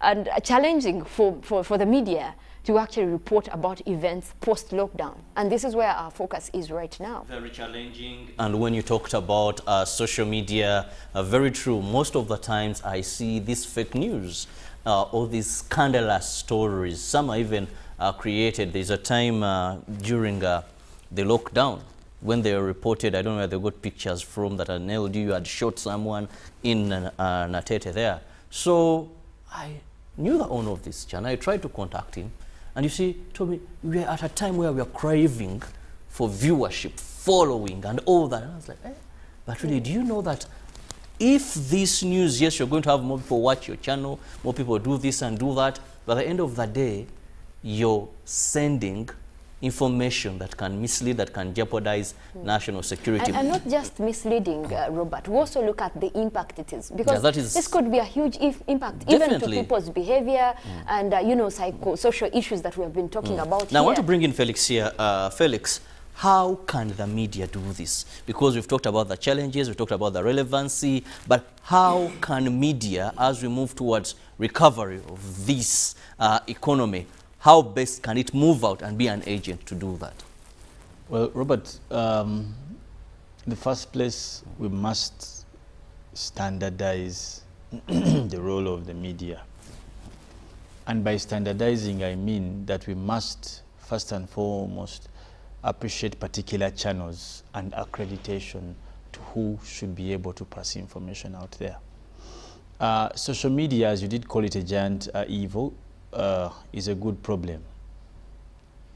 and challenging for the media to actually report about events post-lockdown. And this is where our focus is right now. Very challenging. And when you talked about social media, very true. Most of the times I see this fake news or these scandalous stories. Some are even created. There's a time during the lockdown when they were reported, I don't know where they got pictures from, that an LDU had shot someone in Natete there. So I knew the owner of this channel. I tried to contact him. And you see, told me, we are at a time where we are craving for viewership, following, and all that. And I was like, but really, do you know that if this news, yes, you're going to have more people watch your channel, more people do this and do that, but at the end of the day, you're sending information that can mislead, that can jeopardize national security. And not just misleading, Robert. We also look at the impact it is. Because this could be a huge impact, even to people's behavior and, you know, psychosocial issues that we have been talking about Now, I want to bring in Felix here. Felix, how can the media do this? Because we've talked about the challenges, we've talked about the relevancy, but how can media, as we move towards recovery of this economy, how best can it move out and be an agent to do that? Well, Robert, in the first place, we must standardize the role of the media. And by standardizing, I mean that we must, first and foremost, appreciate particular channels and accreditation to who should be able to pass information out there. Social media, as you did call it a giant evil, is a good problem,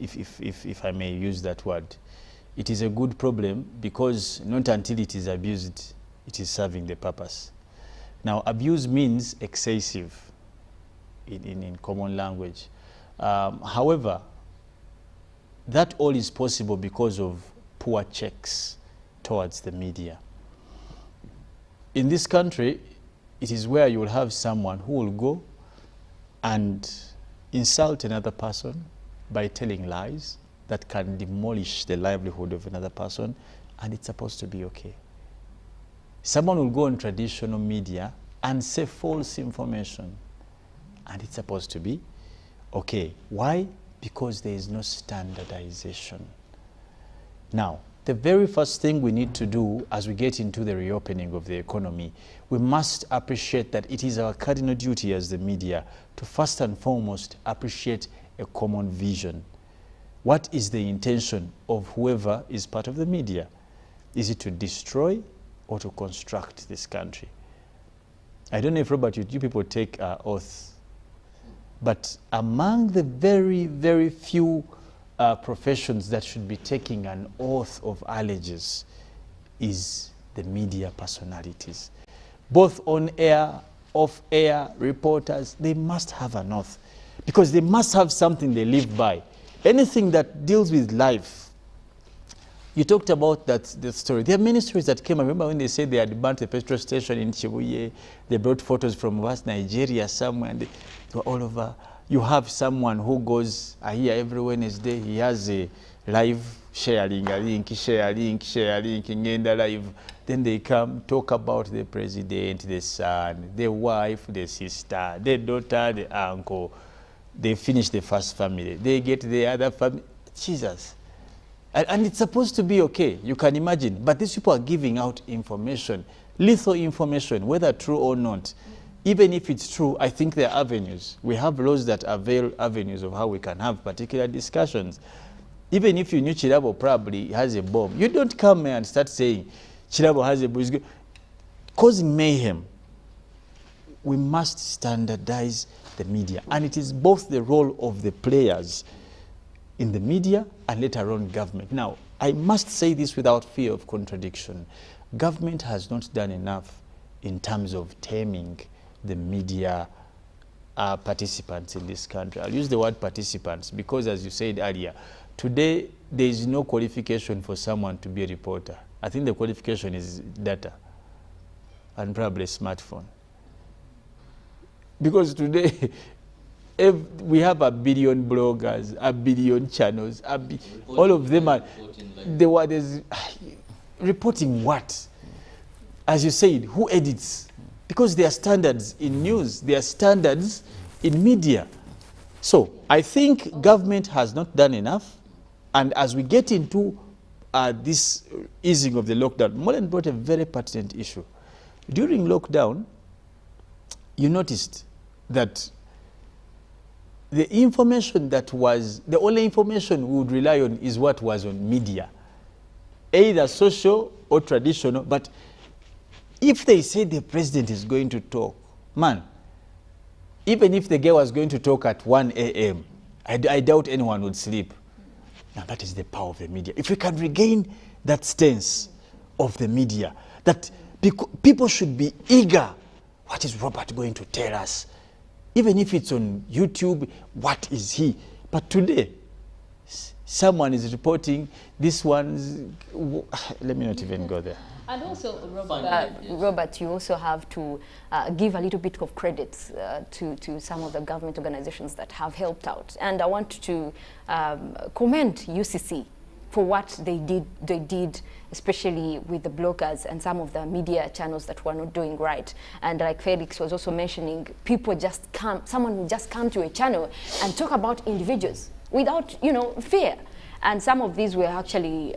if I may use that word. It is a good problem because not until it is abused, it is serving the purpose. Now, abuse means excessive in common language. However, that all is possible because of poor checks towards the media. In this country, it is where you will have someone who will go and insult another person by telling lies that can demolish the livelihood of another person, and it's supposed to be okay. Someone will go on traditional media and say false information, and it's supposed to be okay. Why? Because there is no standardization. Now, the very first thing we need to do as we get into the reopening of the economy, we must appreciate that it is our cardinal duty as the media to first and foremost appreciate a common vision. What is the intention of whoever is part of the media? Is it to destroy or to construct this country? I don't know if, Robert, you people take oaths, but among the very, very few professions that should be taking an oath of allegiance is the media personalities. Both on air, off air, reporters, they must have an oath because they must have something they live by. Anything that deals with life. You talked about the story. There are many stories that came. I remember when they said they had burnt a petrol station in Chibuye. They brought photos from West Nigeria somewhere, and they were all over. You have someone who goes here every Wednesday. He has a live sharing a link, ngenda live. Then they come, talk about the president, the son, the wife, the sister, the daughter, the uncle. They finish the first family. They get the other family. Jesus. And it's supposed to be okay, you can imagine. But these people are giving out information, lethal information, whether true or not. Even if it's true, I think there are avenues. We have laws that avail avenues of how we can have particular discussions. Even if you knew Kirabo probably has a bomb, you don't come here and start saying Kirabo has a bomb, causing mayhem. We must standardize the media. And it is both the role of the players in the media and later on government. Now, I must say this without fear of contradiction. Government has not done enough in terms of taming the media participants in this country. I'll use the word participants because, as you said earlier, today there is no qualification for someone to be a reporter. I think the qualification is data and probably a smartphone. Because today, if we have a billion bloggers, a billion channels, all of them are reporting what? As you said, who edits? Because there are standards in news, there are standards in media. So I think government has not done enough. And as we get into this easing of the lockdown, Mollen brought a very pertinent issue. During lockdown, you noticed that the information that was, the only information we would rely on is what was on media, either social or traditional. But if they say the president is going to talk, man, even if the guy was going to talk at 1 a.m., I doubt anyone would sleep. Now that is the power of the media. If we can regain that stance of the media, that people should be eager. What is Robert going to tell us? Even if it's on YouTube, what is he? But today, someone is reporting this one's, let me not even go there. And also, Robert, you also have to give a little bit of credit to some of the government organizations that have helped out. And I want to commend UCC for what they did, especially with the bloggers and some of the media channels that were not doing right. And like Felix was also mentioning, people just come, someone will just come to a channel and talk about individuals without, fear. And some of these were actually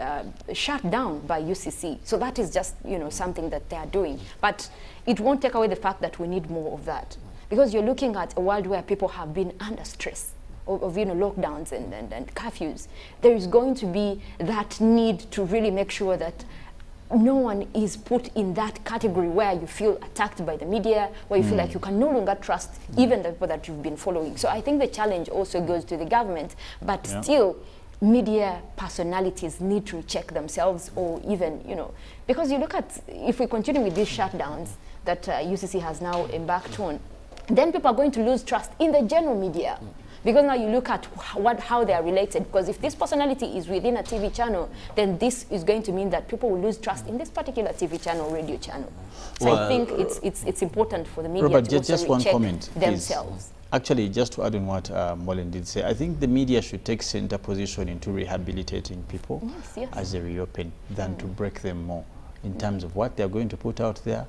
shut down by UCC. So that is just, something that they are doing. But it won't take away the fact that we need more of that. Because you're looking at a world where people have been under stress of lockdowns and curfews. There is going to be that need to really make sure that no one is put in that category where you feel attacked by the media, where you feel like you can no longer trust even the people that you've been following. So I think the challenge also goes to the government, but still, media personalities need to check themselves, or even, because you look at, if we continue with these shutdowns that UCC has now embarked on, then people are going to lose trust in the general media. Because now you look at how they are related. Because if this personality is within a TV channel, then this is going to mean that people will lose trust in this particular TV channel, radio channel. So I think it's important for the media Robert, to just one comment, themselves. Please. Actually, just to add on what Mollen did say, I think the media should take center position into rehabilitating people as they reopen than to break them more in terms of what they're going to put out there,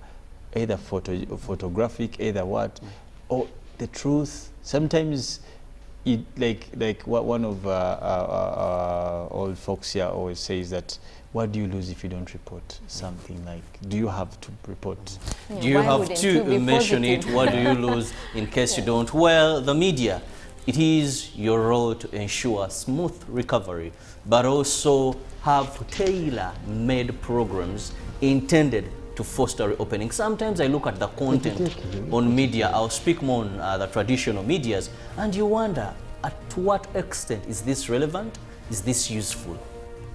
either photographic, either what, or the truth. Sometimes, like what one of old folks here always says, that what do you lose if you don't report something? Like, do you have to report? Yeah, do you have to mention it? What do you lose in case you don't? Well, the media, it is your role to ensure smooth recovery, but also have tailor-made programs intended to foster reopening. Sometimes I look at the content on media. I'll speak more on the traditional medias, and you wonder, to what extent is this relevant? Is this useful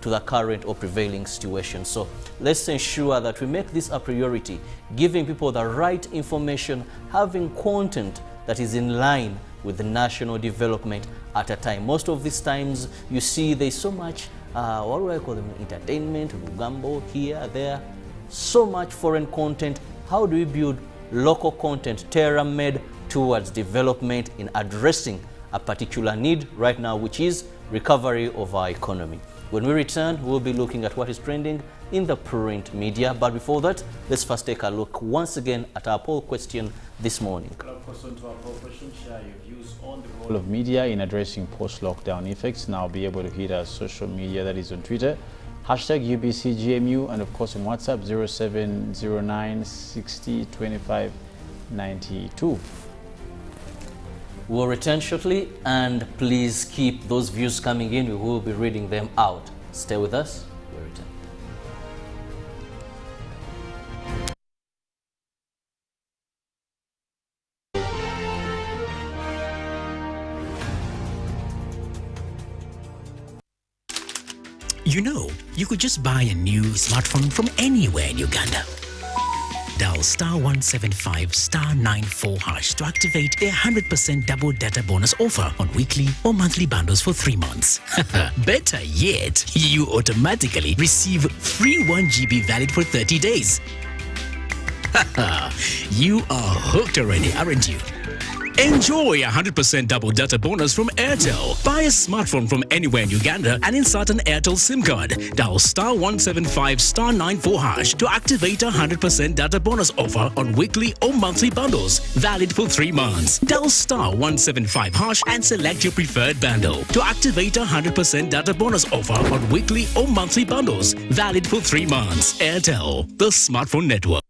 to the current or prevailing situation? So let's ensure that we make this a priority, giving people the right information, having content that is in line with the national development at a time. Most of these times you see there's so much, what do I call them, entertainment, rugambo, here, there, so much foreign content. How do we build local content tailor-made towards development in addressing a particular need right now, which is recovery of our economy? When we return, we'll be looking at what is trending in the print media. But before that, let's first take a look once again at our poll question this morning. Of course, onto our poll question, share your views on the role of media in addressing post-lockdown effects. Now be able to hit our social media, that is on Twitter, #UBCGMU, and of course on WhatsApp 0709 60 25 92. We'll return shortly, and please keep those views coming in. We will be reading them out. Stay with us. We'll return. You know, you could just buy a new smartphone from anywhere in Uganda. Dial *175*94# to activate a 100% double data bonus offer on weekly or monthly bundles for 3 months. Better yet, you automatically receive free 1 GB valid for 30 days. You are hooked already, aren't you? Enjoy a 100% double data bonus from Airtel. Buy a smartphone from anywhere in Uganda and insert an Airtel SIM card. Dial *175*94# to activate a 100% data bonus offer on weekly or monthly bundles, valid for 3 months. Dial *175# and select your preferred bundle to activate a 100% data bonus offer on weekly or monthly bundles, valid for 3 months. Airtel, the smartphone network.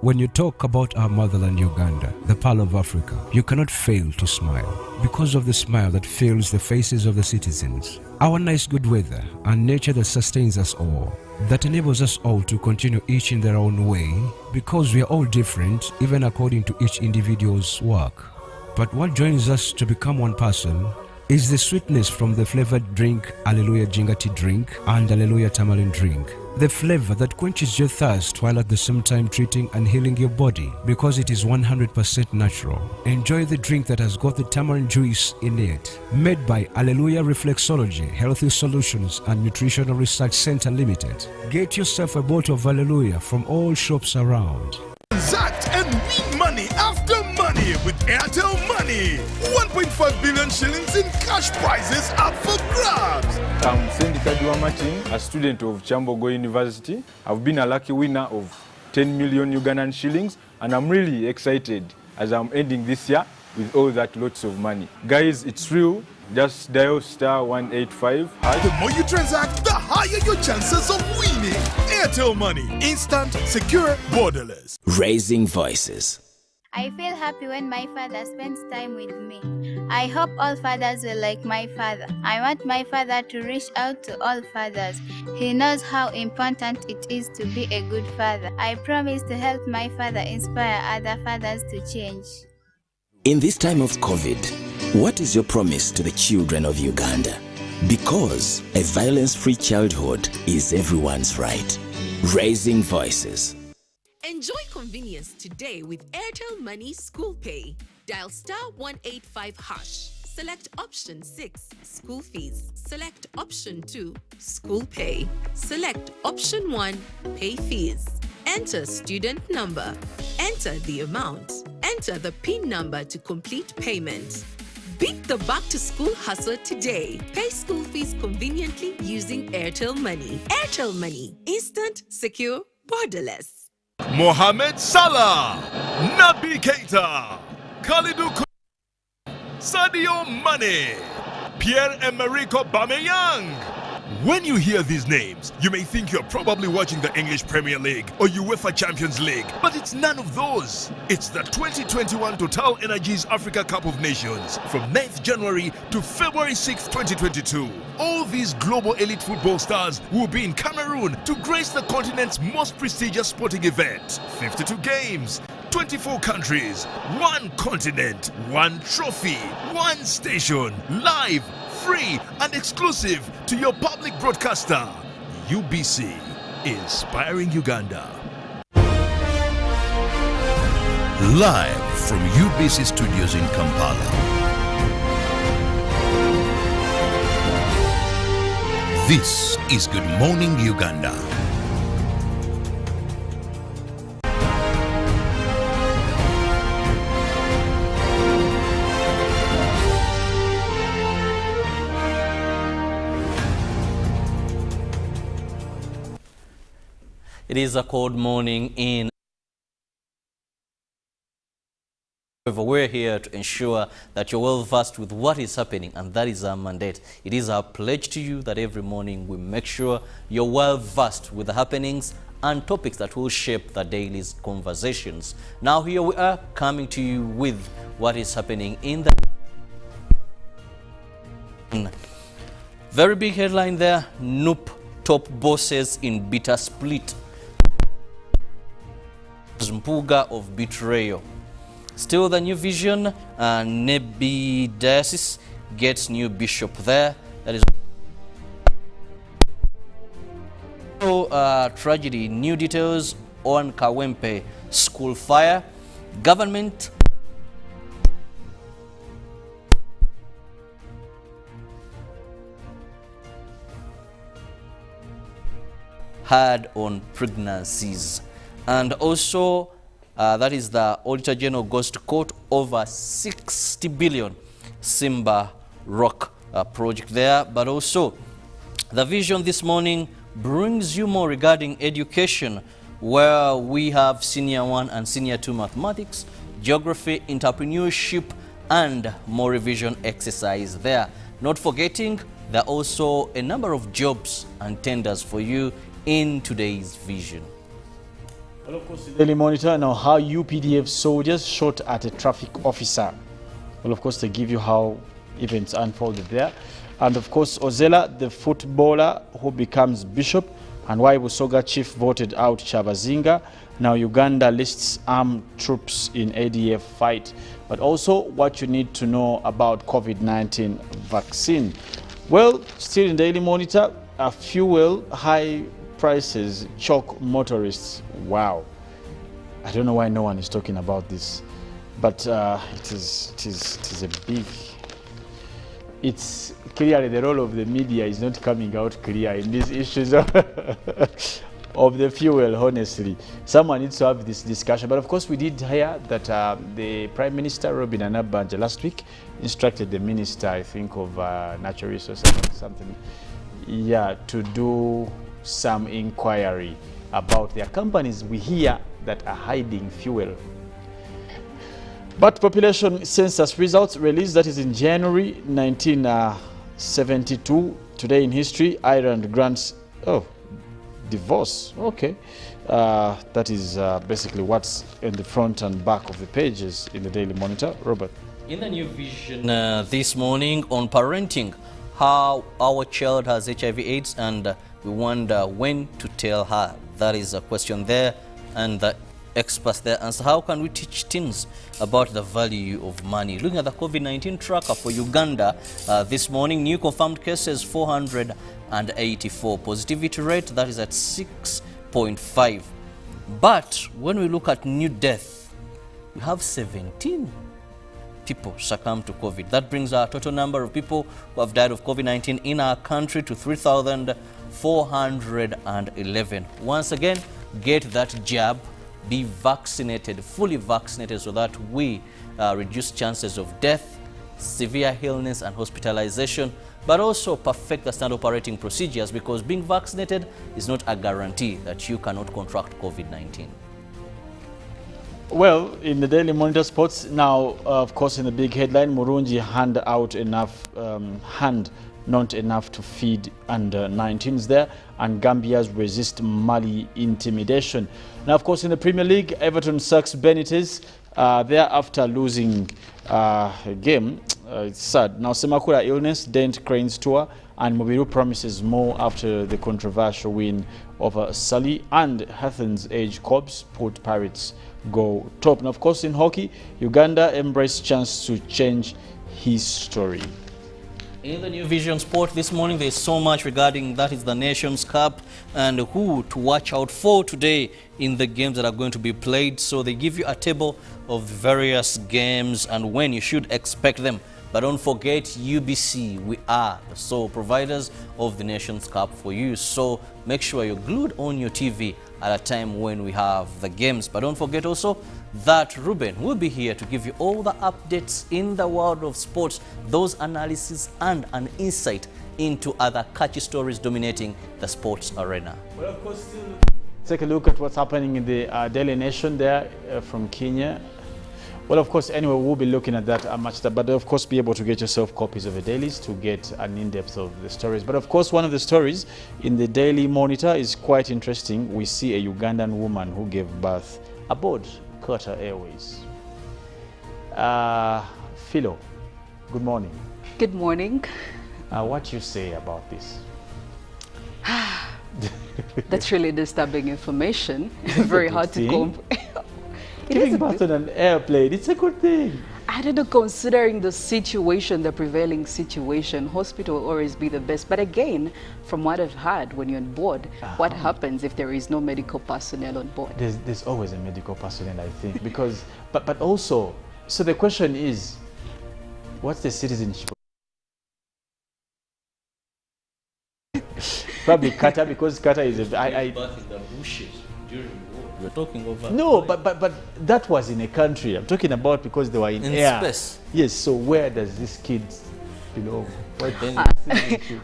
When you talk about our motherland Uganda, the Pearl of Africa, you cannot fail to smile because of the smile that fills the faces of the citizens. Our nice good weather and nature that sustains us all, that enables us all to continue each in their own way because we are all different even according to each individual's work. But what joins us to become one person is the sweetness from the flavored drink Alleluia Jingati drink and Alleluia Tamarind drink. The flavor that quenches your thirst while at the same time treating and healing your body because it is 100% natural. Enjoy the drink that has got the tamarind juice in it. Made by Alleluia Reflexology, Healthy Solutions and Nutritional Research Center Limited. Get yourself a bottle of Alleluia from all shops around. Transact and win money after money with Airtel Money. 1.5 billion shillings in cash prizes up for grabs. I'm Nkunda Martin, a student of Chambogo University. I've been a lucky winner of 10 million Ugandan shillings, and I'm really excited as I'm ending this year with all that lots of money. Guys, it's real. Just dial *185#. The more you transact, the higher your chances of winning. Airtel Money. Instant, secure, borderless. Raising voices. I feel happy when my father spends time with me. I hope all fathers will like my father. I want my father to reach out to all fathers. He knows how important it is to be a good father. I promise to help my father inspire other fathers to change. In this time of COVID, what is your promise to the children of Uganda? Because a violence-free childhood is everyone's right. Raising voices. Enjoy convenience today with Airtel Money School Pay. Dial *185#. Select option 6, school fees. Select option 2, school pay. Select option 1, pay fees. Enter student number. Enter the amount. Enter the PIN number to complete payment. Beat the back-to-school hustle today. Pay school fees conveniently using Airtel Money. Airtel Money. Instant, secure, borderless. Mohamed Salah, Naby Keita, Kalidou Sadio Mane, Pierre-Emerick Aubameyang. When you hear these names, you may think you're probably watching the English Premier League or UEFA Champions League, but it's none of those. It's the 2021 Total Energies Africa Cup of Nations from 9th January to February 6, 2022. All these global elite football stars will be in Cameroon to grace the continent's most prestigious sporting event. 52 games, 24 countries, 1 continent, 1 trophy, 1 station, live, free and exclusive to your public broadcaster. UBC, inspiring Uganda. Live from UBC Studios in Kampala. This is Good Morning Uganda. It is a cold morning in. However, we're here to ensure that you're well versed with what is happening, and that is our mandate. It is our pledge to you that every morning we make sure you're well versed with the happenings and topics that will shape the daily conversations. Now here we are coming to you with what is happening in the very big headline there. Noop top bosses in bitter split. Mpuga of betrayal. Still the new vision, Nebi Diocese gets new bishop there. That is tragedy. New details on Kawempe school fire. Government hard on pregnancies. And also that is the Auditor General goes to court over 60 billion Simba Rock project there. But also the vision this morning brings you more regarding education, where we have Senior 1 and Senior 2 mathematics, geography, entrepreneurship, and more revision exercise there. Not forgetting, there are also a number of jobs and tenders for you in today's vision. Well, of course, the Daily Monitor, now how UPDF soldiers shot at a traffic officer. Well, of course, they give you how events unfolded there. And of course, Ozela, the footballer who becomes bishop, and why Busoga chief voted out Chabazinga. Now Uganda lists armed troops in ADF fight. But also what you need to know about COVID-19 vaccine. Well, still in Daily Monitor, fuel high prices choke motorists. Wow. I don't know why no one is talking about this, but it is a big. It's clearly the role of the media is not coming out clear in these issues of the fuel, honestly. Someone needs to have this discussion. But of course, we did hear that the Prime Minister, Robin Anabanja, last week instructed the Minister, I think, of Natural Resources or something, yeah, to do some inquiry about their companies we hear that are hiding fuel. But population census results released, that is in January 1972. Today in history, Ireland grants, divorce. Okay. That is basically what's in the front and back of the pages in the Daily Monitor. Robert. In the new vision this morning on parenting, how our child has HIV/AIDS, and we wonder when to tell her. That is a question there, and the experts there answer. How can we teach teens about the value of money? Looking at the COVID-19 tracker for Uganda this morning, new confirmed cases 484. Positivity rate, that is at 6.5. But when we look at new death, we have 17 people succumb to COVID. That brings our total number of people who have died of COVID-19 in our country to 3,411. Once again, get that jab, be vaccinated, fully vaccinated, so that we reduce chances of death, severe illness and hospitalization, but also perfect the standard operating procedures, because being vaccinated is not a guarantee that you cannot contract COVID-19. Well, in the Daily Monitor Sports now, of course, in the big headline, Murungi hand out enough, not enough to feed under 19s there, and Gambia's resist Mali intimidation. Now, of course, in the Premier League, Everton sacks Benitez there after losing a game. It's sad. Now, Semakula illness, dent Crane's tour, and Mobiru promises more after the controversial win over Sali, and Athens Age Corps put Pirates go top. And of course, in hockey, Uganda embraced chance to change history. In the New Vision Sport this morning, there's so much regarding that is the Nations Cup and who to watch out for today in the games that are going to be played. So they give you a table of various games and when you should expect them. But don't forget, UBC, we are the sole providers of the Nations Cup for you. So make sure you're glued on your TV at a time when we have the games. But don't forget also that Ruben will be here to give you all the updates in the world of sports, those analysis and an insight into other catchy stories dominating the sports arena. Well, of course, still take a look at what's happening in the Daily Nation there from Kenya. Well, of course, anyway, we'll be looking at that much, but of course, be able to get yourself copies of the dailies to get an in-depth of the stories. But of course, one of the stories in the Daily Monitor is quite interesting. We see a Ugandan woman who gave birth aboard Qatar Airways. Philo, good morning. Good morning. What you say about this? That's really disturbing information. Very hard to comprehend. Giving birth on an airplane, it's a good thing. I don't know, considering the situation, the prevailing situation, hospital will always be the best. But again, from what I've heard, when you're on board, what happens if there is no medical personnel on board? There's always a medical personnel, I think, because, but also, so the question is, what's the citizenship? Probably Qatar, because Qatar is a... Birth in the bushes during war. We're talking over... No, but that was in a country. I'm talking about because they were in air. Space. Yes, so where does this kid belong?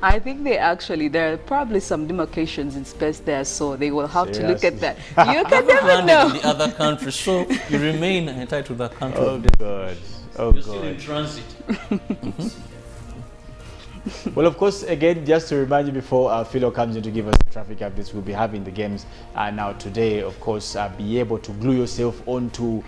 I think there are probably some demarcations in space there, so they will have to look at that. You can never know. In the other country, so you remain entitled to that country. Oh, God. Oh, You're God. still in transit. Well, of course, again, just to remind you before Philo comes in to give us the traffic updates, we'll be having the games now today. Of course, be able to glue yourself onto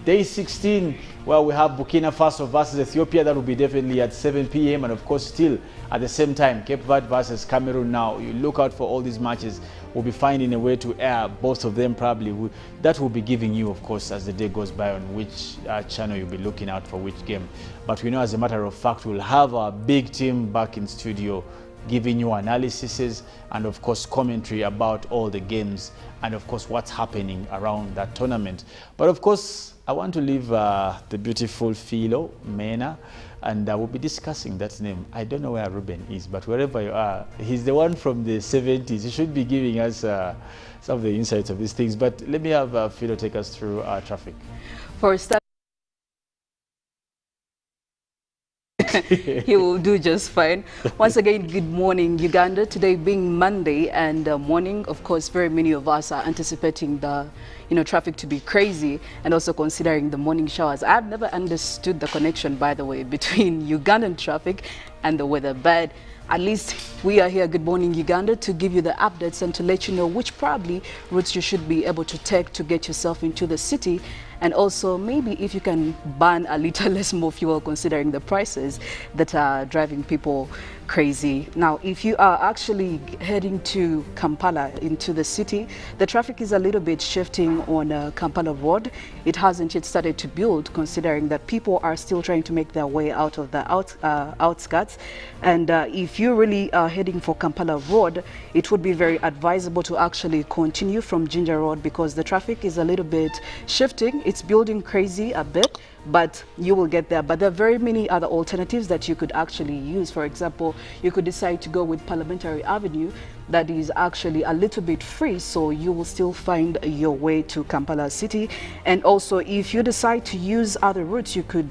day 16, where we have Burkina Faso versus Ethiopia. That will be definitely at 7 p.m. And of course, still at the same time, Cape Verde versus Cameroon. Now, you look out for all these matches. We'll be finding a way to air both of them probably. That will be giving you, of course, as the day goes by, on which channel you'll be looking out for which game. But we know, as a matter of fact, we'll have our big team back in studio giving you analyses and, of course, commentary about all the games and, of course, what's happening around that tournament. But, of course, I want to leave the beautiful Philomena, and we'll be discussing that name. I don't know where Ruben is, but wherever you are, he's the one from the 70s. He should be giving us some of the insights of these things. But let me have Philo take us through traffic. For start, he will do just fine. Once again, good morning, Uganda. Today being Monday and morning, of course, very many of us are anticipating the traffic to be crazy, and also considering the morning showers. I've never understood the connection, by the way, between Ugandan traffic and the weather, but at least we are here, Good Morning Uganda, to give you the updates and to let you know which probably routes you should be able to take to get yourself into the city. And also, maybe if you can burn a little less more fuel, considering the prices that are driving people crazy. Now, if you are actually heading to Kampala, into the city, the traffic is a little bit shifting on Kampala Road. It hasn't yet started to build, considering that people are still trying to make their way out of the outskirts. And if you really are heading for Kampala Road, it would be very advisable to actually continue from Ginger Road, because the traffic is a little bit shifting. It's building crazy a bit, but you will get there. But there are very many other alternatives that you could actually use. For example, you could decide to go with Parliamentary Avenue. That is actually a little bit free, so you will still find your way to Kampala City. And also, if you decide to use other routes, you could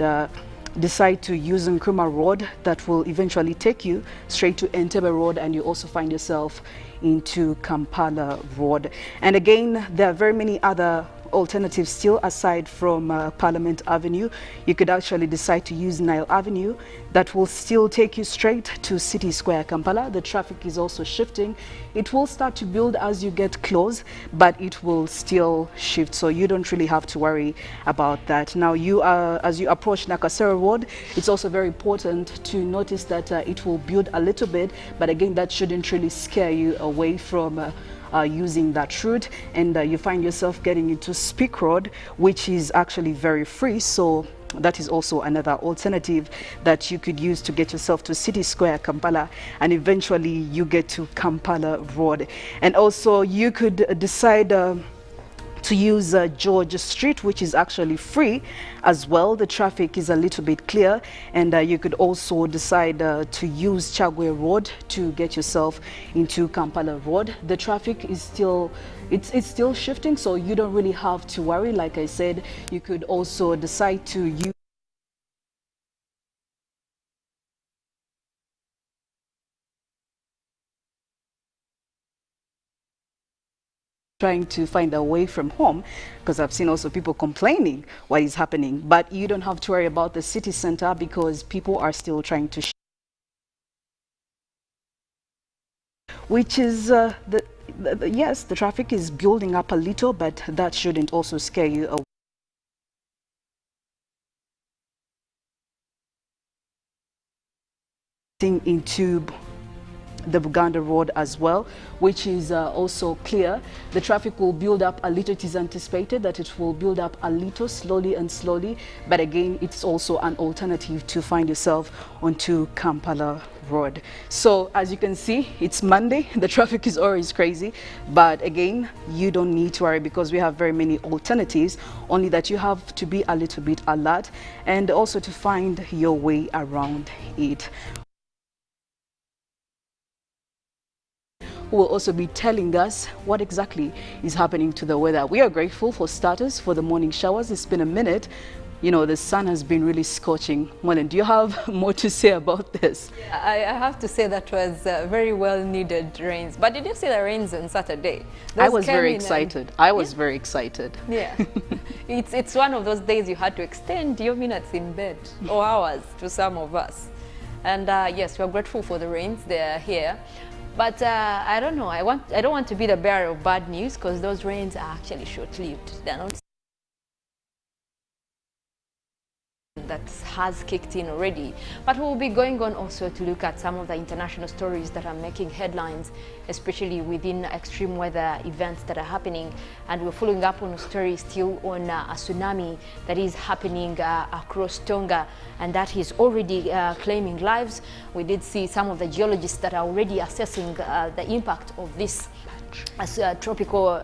decide to use Nkrumah Road. That will eventually take you straight to Entebbe Road, and you also find yourself into Kampala Road. And again, there are very many other alternatives still aside from Parliament Avenue. You could actually decide to use Nile Avenue. That will still take you straight to City Square, Kampala. The traffic is also shifting. It will start to build as you get close, but it will still shift, so you don't really have to worry about that. Now, as you approach Nakasero Road, it's also very important to notice that it will build a little bit, but again, that shouldn't really scare you away from using that route. And you find yourself getting into Speak Road, which is actually very free, so that is also another alternative that you could use to get yourself to City Square, Kampala, and eventually you get to Kampala Road. And also you could decide to use George Street, which is actually free as well. The traffic is a little bit clear, and you could also decide to use Chagwe Road to get yourself into Kampala Road. The traffic is still it's still shifting, so you don't really have to worry. Like I said, you could also decide to use trying to find a way from home, because I've seen also people complaining what is happening. But you don't have to worry about the city center because people are still trying to which is yes, the traffic is building up a little, but that shouldn't also scare you away. Into the Buganda Road as well, which is also clear. The traffic will build up a little. It is anticipated that it will build up a little slowly and slowly, but again, it's also an alternative to find yourself onto Kampala Road. So as you can see, it's Monday. The traffic is always crazy, but again, you don't need to worry because we have very many alternatives, only that you have to be a little bit alert and also to find your way around it. Who will also be telling us what exactly is happening to the weather. We are grateful for starters for the morning showers. It's been a minute. You know, the sun has been really scorching. Mollen, do you have more to say about this? I have to say that was very well needed rains. But did you see the rains on Saturday? I was very excited. I was very excited. Yeah. It's one of those days you had to extend your minutes in bed, or hours to some of us. And yes, we're grateful for the rains. They're here. But I don't know, I don't want to be the bearer of bad news because those rains are actually short-lived. They're not that has kicked in already. But we'll be going on also to look at some of the international stories that are making headlines, especially within extreme weather events that are happening. And we're following up on a story still on a tsunami that is happening across Tonga, and that is already claiming lives. We did see some of the geologists that are already assessing the impact of this as a tropical,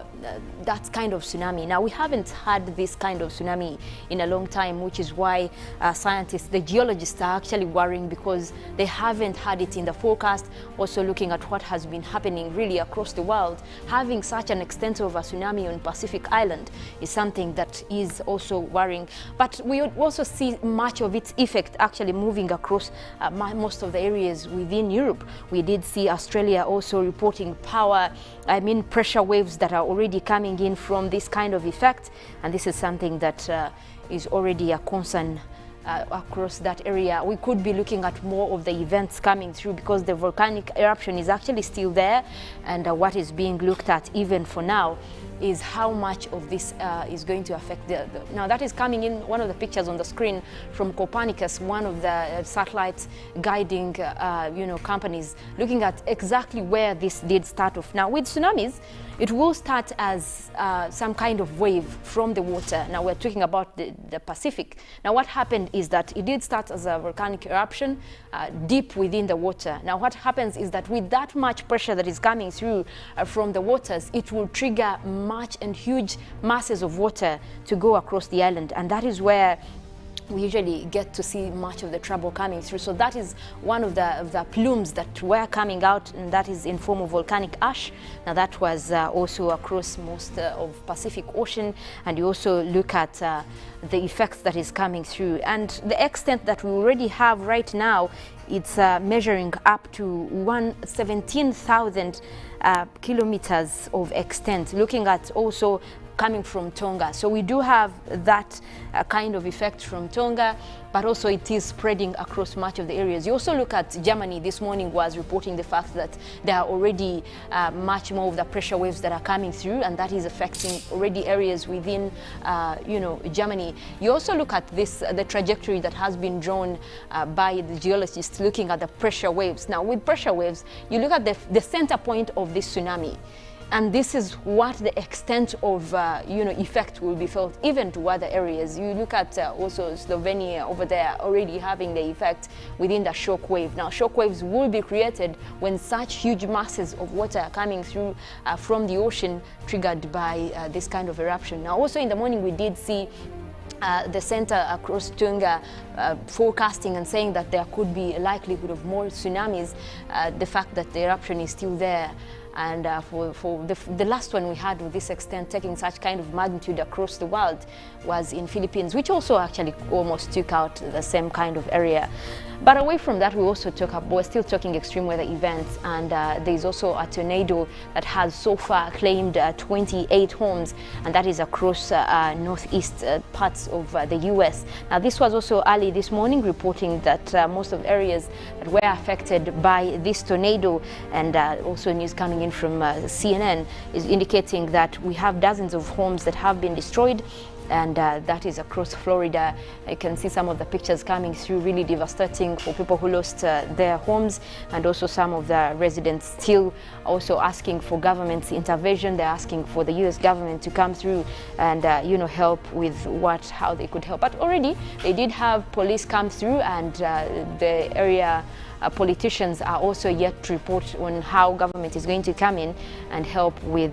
that kind of tsunami. Now, we haven't had this kind of tsunami in a long time, which is why scientists, the geologists are actually worrying because they haven't had it in the forecast. Also looking at what has been happening really across the world, having such an extent of a tsunami on Pacific Island is something that is also worrying. But we would also see much of its effect actually moving across most of the areas within Europe. We did see Australia also reporting pressure waves that are already coming in from this kind of effect, and this is something that is already a concern across that area. We could be looking at more of the events coming through because the volcanic eruption is actually still there, and what is being looked at even for now is how much of this is going to affect now that is coming in one of the pictures on the screen from Copernicus, one of the satellites guiding companies, looking at exactly where this did start off. Now with tsunamis, it will start as some kind of wave from the water. Now we're talking about the Pacific. Now what happened is that it did start as a volcanic eruption deep within the water. Now what happens is that with that much pressure that is coming through from the waters, it will trigger much and huge masses of water to go across the island, and that is where we usually get to see much of the trouble coming through. So that is one of the plumes that were coming out, and that is in form of volcanic ash. Now that was also across most of Pacific Ocean, and you also look at the effects that is coming through. And the extent that we already have right now, it's measuring up to 17,000 kilometers of extent, looking at also coming from Tonga. So we do have that kind of effect from Tonga, but also it is spreading across much of the areas. You also look at Germany this morning was reporting the fact that there are already much more of the pressure waves that are coming through, and that is affecting already areas within Germany. You also look at this, the trajectory that has been drawn by the geologists looking at the pressure waves. Now with pressure waves, you look at the center point of this tsunami. And this is what the extent of effect will be felt even to other areas. You look at also Slovenia over there already having the effect within the shock wave. Now shock waves will be created when such huge masses of water are coming through from the ocean triggered by this kind of eruption. Now also in the morning we did see the center across Tonga forecasting and saying that there could be a likelihood of more tsunamis. The fact that the eruption is still there, and for the last one we had with this extent taking such kind of magnitude across the world was in Philippines, which also actually almost took out the same kind of area. But away from that, we're still talking extreme weather events, and there's also a tornado that has so far claimed 28 homes, and that is across northeast parts of the US. Now, this was also early this morning reporting that most of the areas that were affected by this tornado, and also news coming in from CNN is indicating that we have dozens of homes that have been destroyed, and that is across Florida. You can see some of the pictures coming through, really devastating for people who lost their homes, and also some of the residents still also asking for government intervention. They're asking for the US government to come through and help with how they could help. But already they did have police come through, and the area politicians are also yet to report on how government is going to come in and help with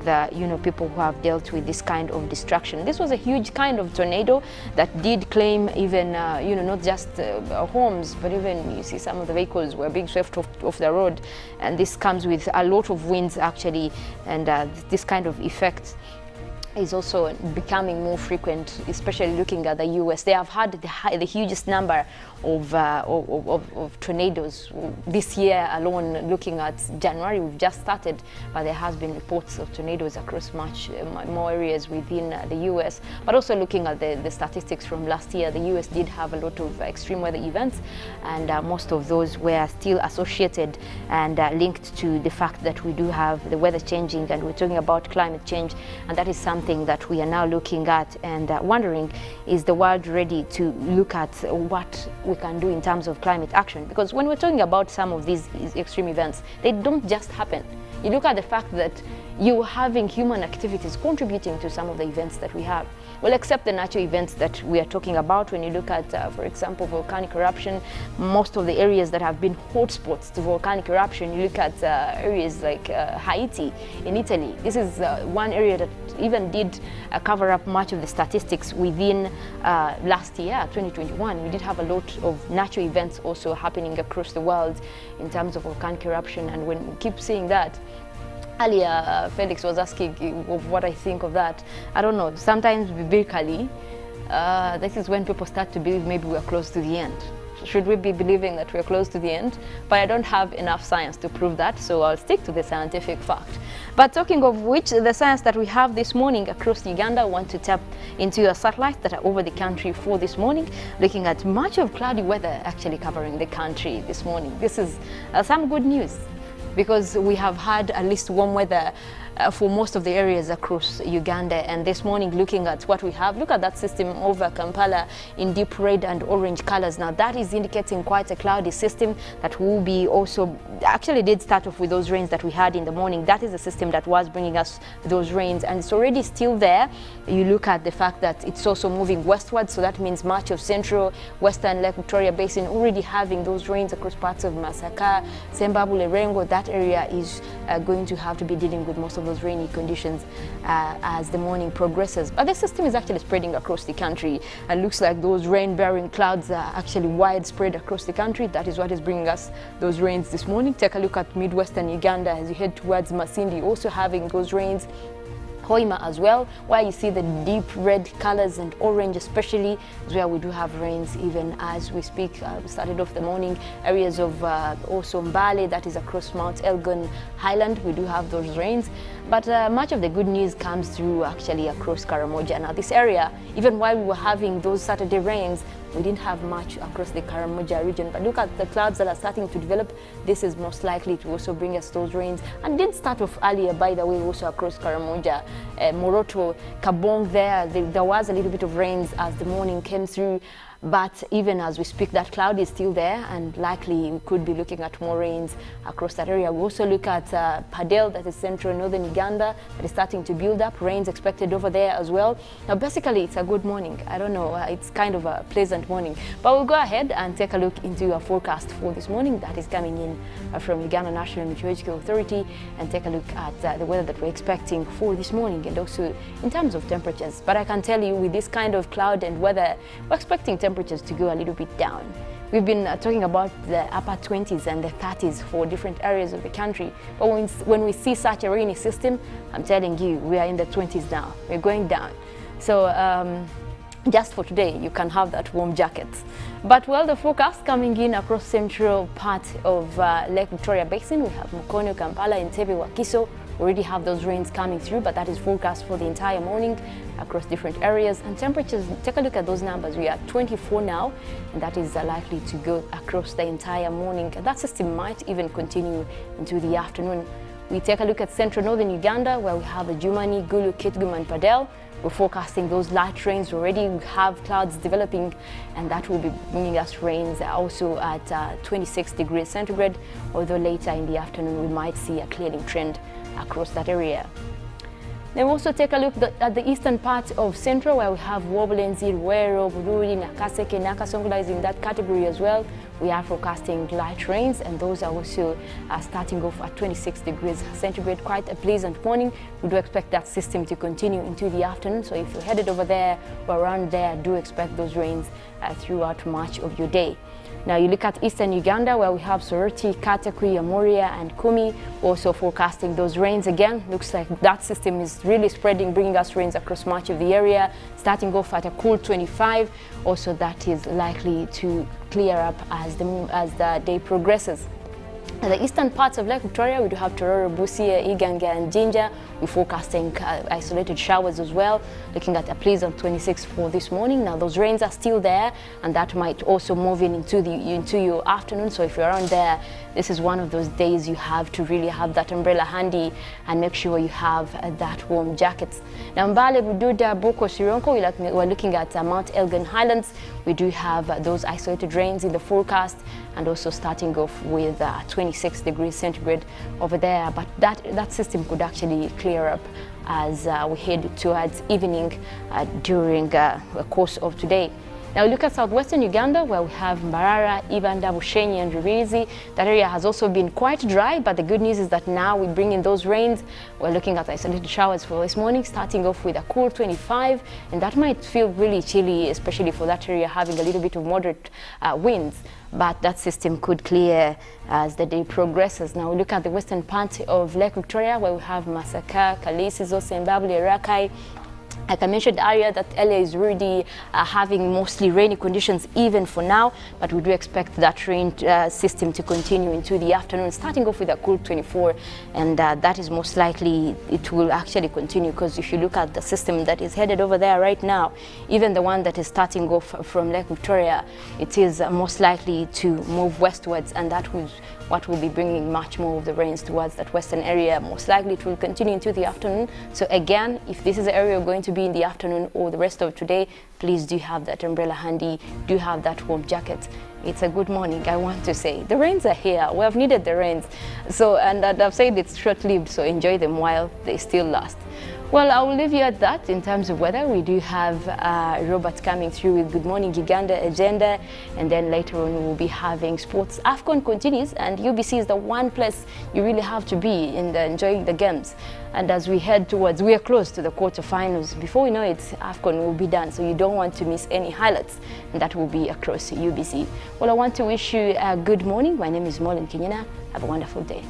people who have dealt with this kind of destruction. This was a huge kind of tornado that did claim even not just homes, but even you see some of the vehicles were being swept off the road, and this comes with a lot of winds actually, and this kind of effect is also becoming more frequent, especially looking at the US. They have had the hugest number of tornadoes this year alone. Looking at January, we've just started, but there has been reports of tornadoes across much more areas within the US. But also looking at the statistics from last year, the US did have a lot of extreme weather events, and most of those were still associated and linked to the fact that we do have the weather changing, and we're talking about climate change, and that is something that we are now looking at and wondering, is the world ready to look at what we can do in terms of climate action? Because when we're talking about some of these extreme events, they don't just happen. You look at the fact that you're having human activities contributing to some of the events that we have. Well, except the natural events that we are talking about. When you look at, for example, volcanic eruption, most of the areas that have been hotspots to volcanic eruption, you look at areas like Haiti in Italy. This is one area that even did cover up much of the statistics within last year, 2021. We did have a lot of natural events also happening across the world in terms of volcanic eruption, and when we keep seeing that, earlier, Felix was asking of what I think of that. I don't know, sometimes biblically, this is when people start to believe maybe we're close to the end. Should we be believing that we're close to the end? But I don't have enough science to prove that, so I'll stick to the scientific fact. But talking of which, the science that we have this morning across Uganda, I want to tap into your satellites that are over the country for this morning, looking at much of cloudy weather actually covering the country this morning. This is some good news, because we have had at least warm weather for most of the areas across Uganda. And this morning, looking at what we have, look at that system over Kampala in deep red and orange colors. Now that is indicating quite a cloudy system that will be also, actually did start off with those rains that we had in the morning. That is the system that was bringing us those rains, and it's already still there. You look at the fact that it's also moving westward, so that means much of central western Lake Victoria Basin already having those rains across parts of Masaka, Sembabule, Rengo. That area is going to have to be dealing with most of those rainy conditions as the morning progresses. But the system is actually spreading across the country. It looks like those rain-bearing clouds are actually widespread across the country. That is what is bringing us those rains this morning. Take a look at Midwestern Uganda as you head towards Masindi, also having those rains. Hoima as well, where you see the deep red colors, and orange especially is where we do have rains even as we speak. We started off the morning areas of also Mbale, that is across Mount Elgon Highland. We do have those rains, but much of the good news comes through actually across Karamoja. Now this area, even while we were having those Saturday rains, we didn't have much across the Karamoja region, but look at the clouds that are starting to develop. This is most likely to also bring us those rains, and did start off earlier, by the way, also across Karamoja, Moroto, Kabong there was a little bit of rains as the morning came through. But even as we speak, that cloud is still there, and likely we could be looking at more rains across that area. We also look at Padel, that is central northern Uganda, that is starting to build up. Rains expected over there as well. Now basically it's a good morning. I don't know, it's kind of a pleasant morning. But we'll go ahead and take a look into our forecast for this morning that is coming in from Uganda National Meteorological Authority, and take a look at the weather that we're expecting for this morning, and also in terms of temperatures. But I can tell you, with this kind of cloud and weather, we're expecting temperatures to go a little bit down. We've been talking about the upper 20s and the 30s for different areas of the country, but when we see such a rainy system, I'm telling you, we are in the 20s now. We're going down. So just for today, you can have that warm jacket. But well, the forecast coming in across central part of Lake Victoria Basin, we have Mukono, Kampala, Entebbe, Wakiso. We already have those rains coming through, but that is forecast for the entire morning across different areas. And temperatures, take a look at those numbers. We are 24 now, and that is likely to go across the entire morning. And that system might even continue into the afternoon. We take a look at central northern Uganda, where we have the Jumani, Gulu, Kitgum, and Padel. We're forecasting those light rains already. We have clouds developing, and that will be bringing us rains also at 26 degrees centigrade, although later in the afternoon we might see a clearing trend across that area. Then we also take a look at the eastern part of central, where we have Wobulenzi, Ruero, Bururi, Nakaseke, Nakasongola is in that category as well. We are forecasting light rains, and those are also starting off at 26 degrees centigrade. Quite a pleasant morning. We do expect that system to continue into the afternoon. So if you're headed over there or around there, do expect those rains throughout much of your day. Now you look at eastern Uganda, where we have Soroti, Katakwi, Amuria, and Kumi, also forecasting those rains again. Looks like that system is really spreading, bringing us rains across much of the area, starting off at a cool 25. Also, that is likely to clear up as the day progresses. In the eastern parts of Lake Victoria, we do have Tororo, Busia, Iganga, and Jinja. We're forecasting isolated showers as well, looking at a pleasant 26 for this morning. Now those rains are still there, and that might also move into your afternoon. So if you're around there, this is one of those days you have to really have that umbrella handy and make sure you have that warm jacket. Now Mbale, Bududa, Boko, Sironko, we're looking at Mount Elgon Highlands. We do have those isolated rains in the forecast, and also starting off with 26 degrees centigrade over there. But that system could actually clear up as we head towards evening during the course of today. Now look at southwestern Uganda, where we have Mbarara, Ibanda, Bushenyi, and Rurizi. That area has also been quite dry, but the good news is that now we bring in those rains. We're looking at isolated showers for this morning, starting off with a cool 25, and that might feel really chilly, especially for that area having a little bit of moderate winds. But that system could clear as the day progresses. Now we look at the western part of Lake Victoria, where we have Masaka, Kalisi, Zosembabule, Rakai. Like I mentioned earlier, that area is really having mostly rainy conditions even for now, but we do expect that rain system to continue into the afternoon, starting off with a cool 24, and that is most likely it will actually continue, because if you look at the system that is headed over there right now, even the one that is starting off from Lake Victoria, it is most likely to move westwards, and that was what will be bringing much more of the rains towards that western area. Most likely it will continue into the afternoon. So again, if this is the area you're going to be in the afternoon or the rest of today, please do have that umbrella handy, do have that warm jacket. It's a good morning, I want to say. The rains are here, we have needed the rains. So, and I've said it's short-lived, so enjoy them while they still last. Well, I will leave you at that. In terms of weather, we do have Robert coming through with Good Morning Uganda agenda, and then later on we'll be having sports. AFCON continues, and UBC is the one place you really have to be in enjoying the games. And as we head towards, we are close to the quarterfinals. Before we know it, AFCON will be done, so you don't want to miss any highlights, and that will be across UBC. Well, I want to wish you a good morning. My name is Mollen, Kenyena. Have a wonderful day.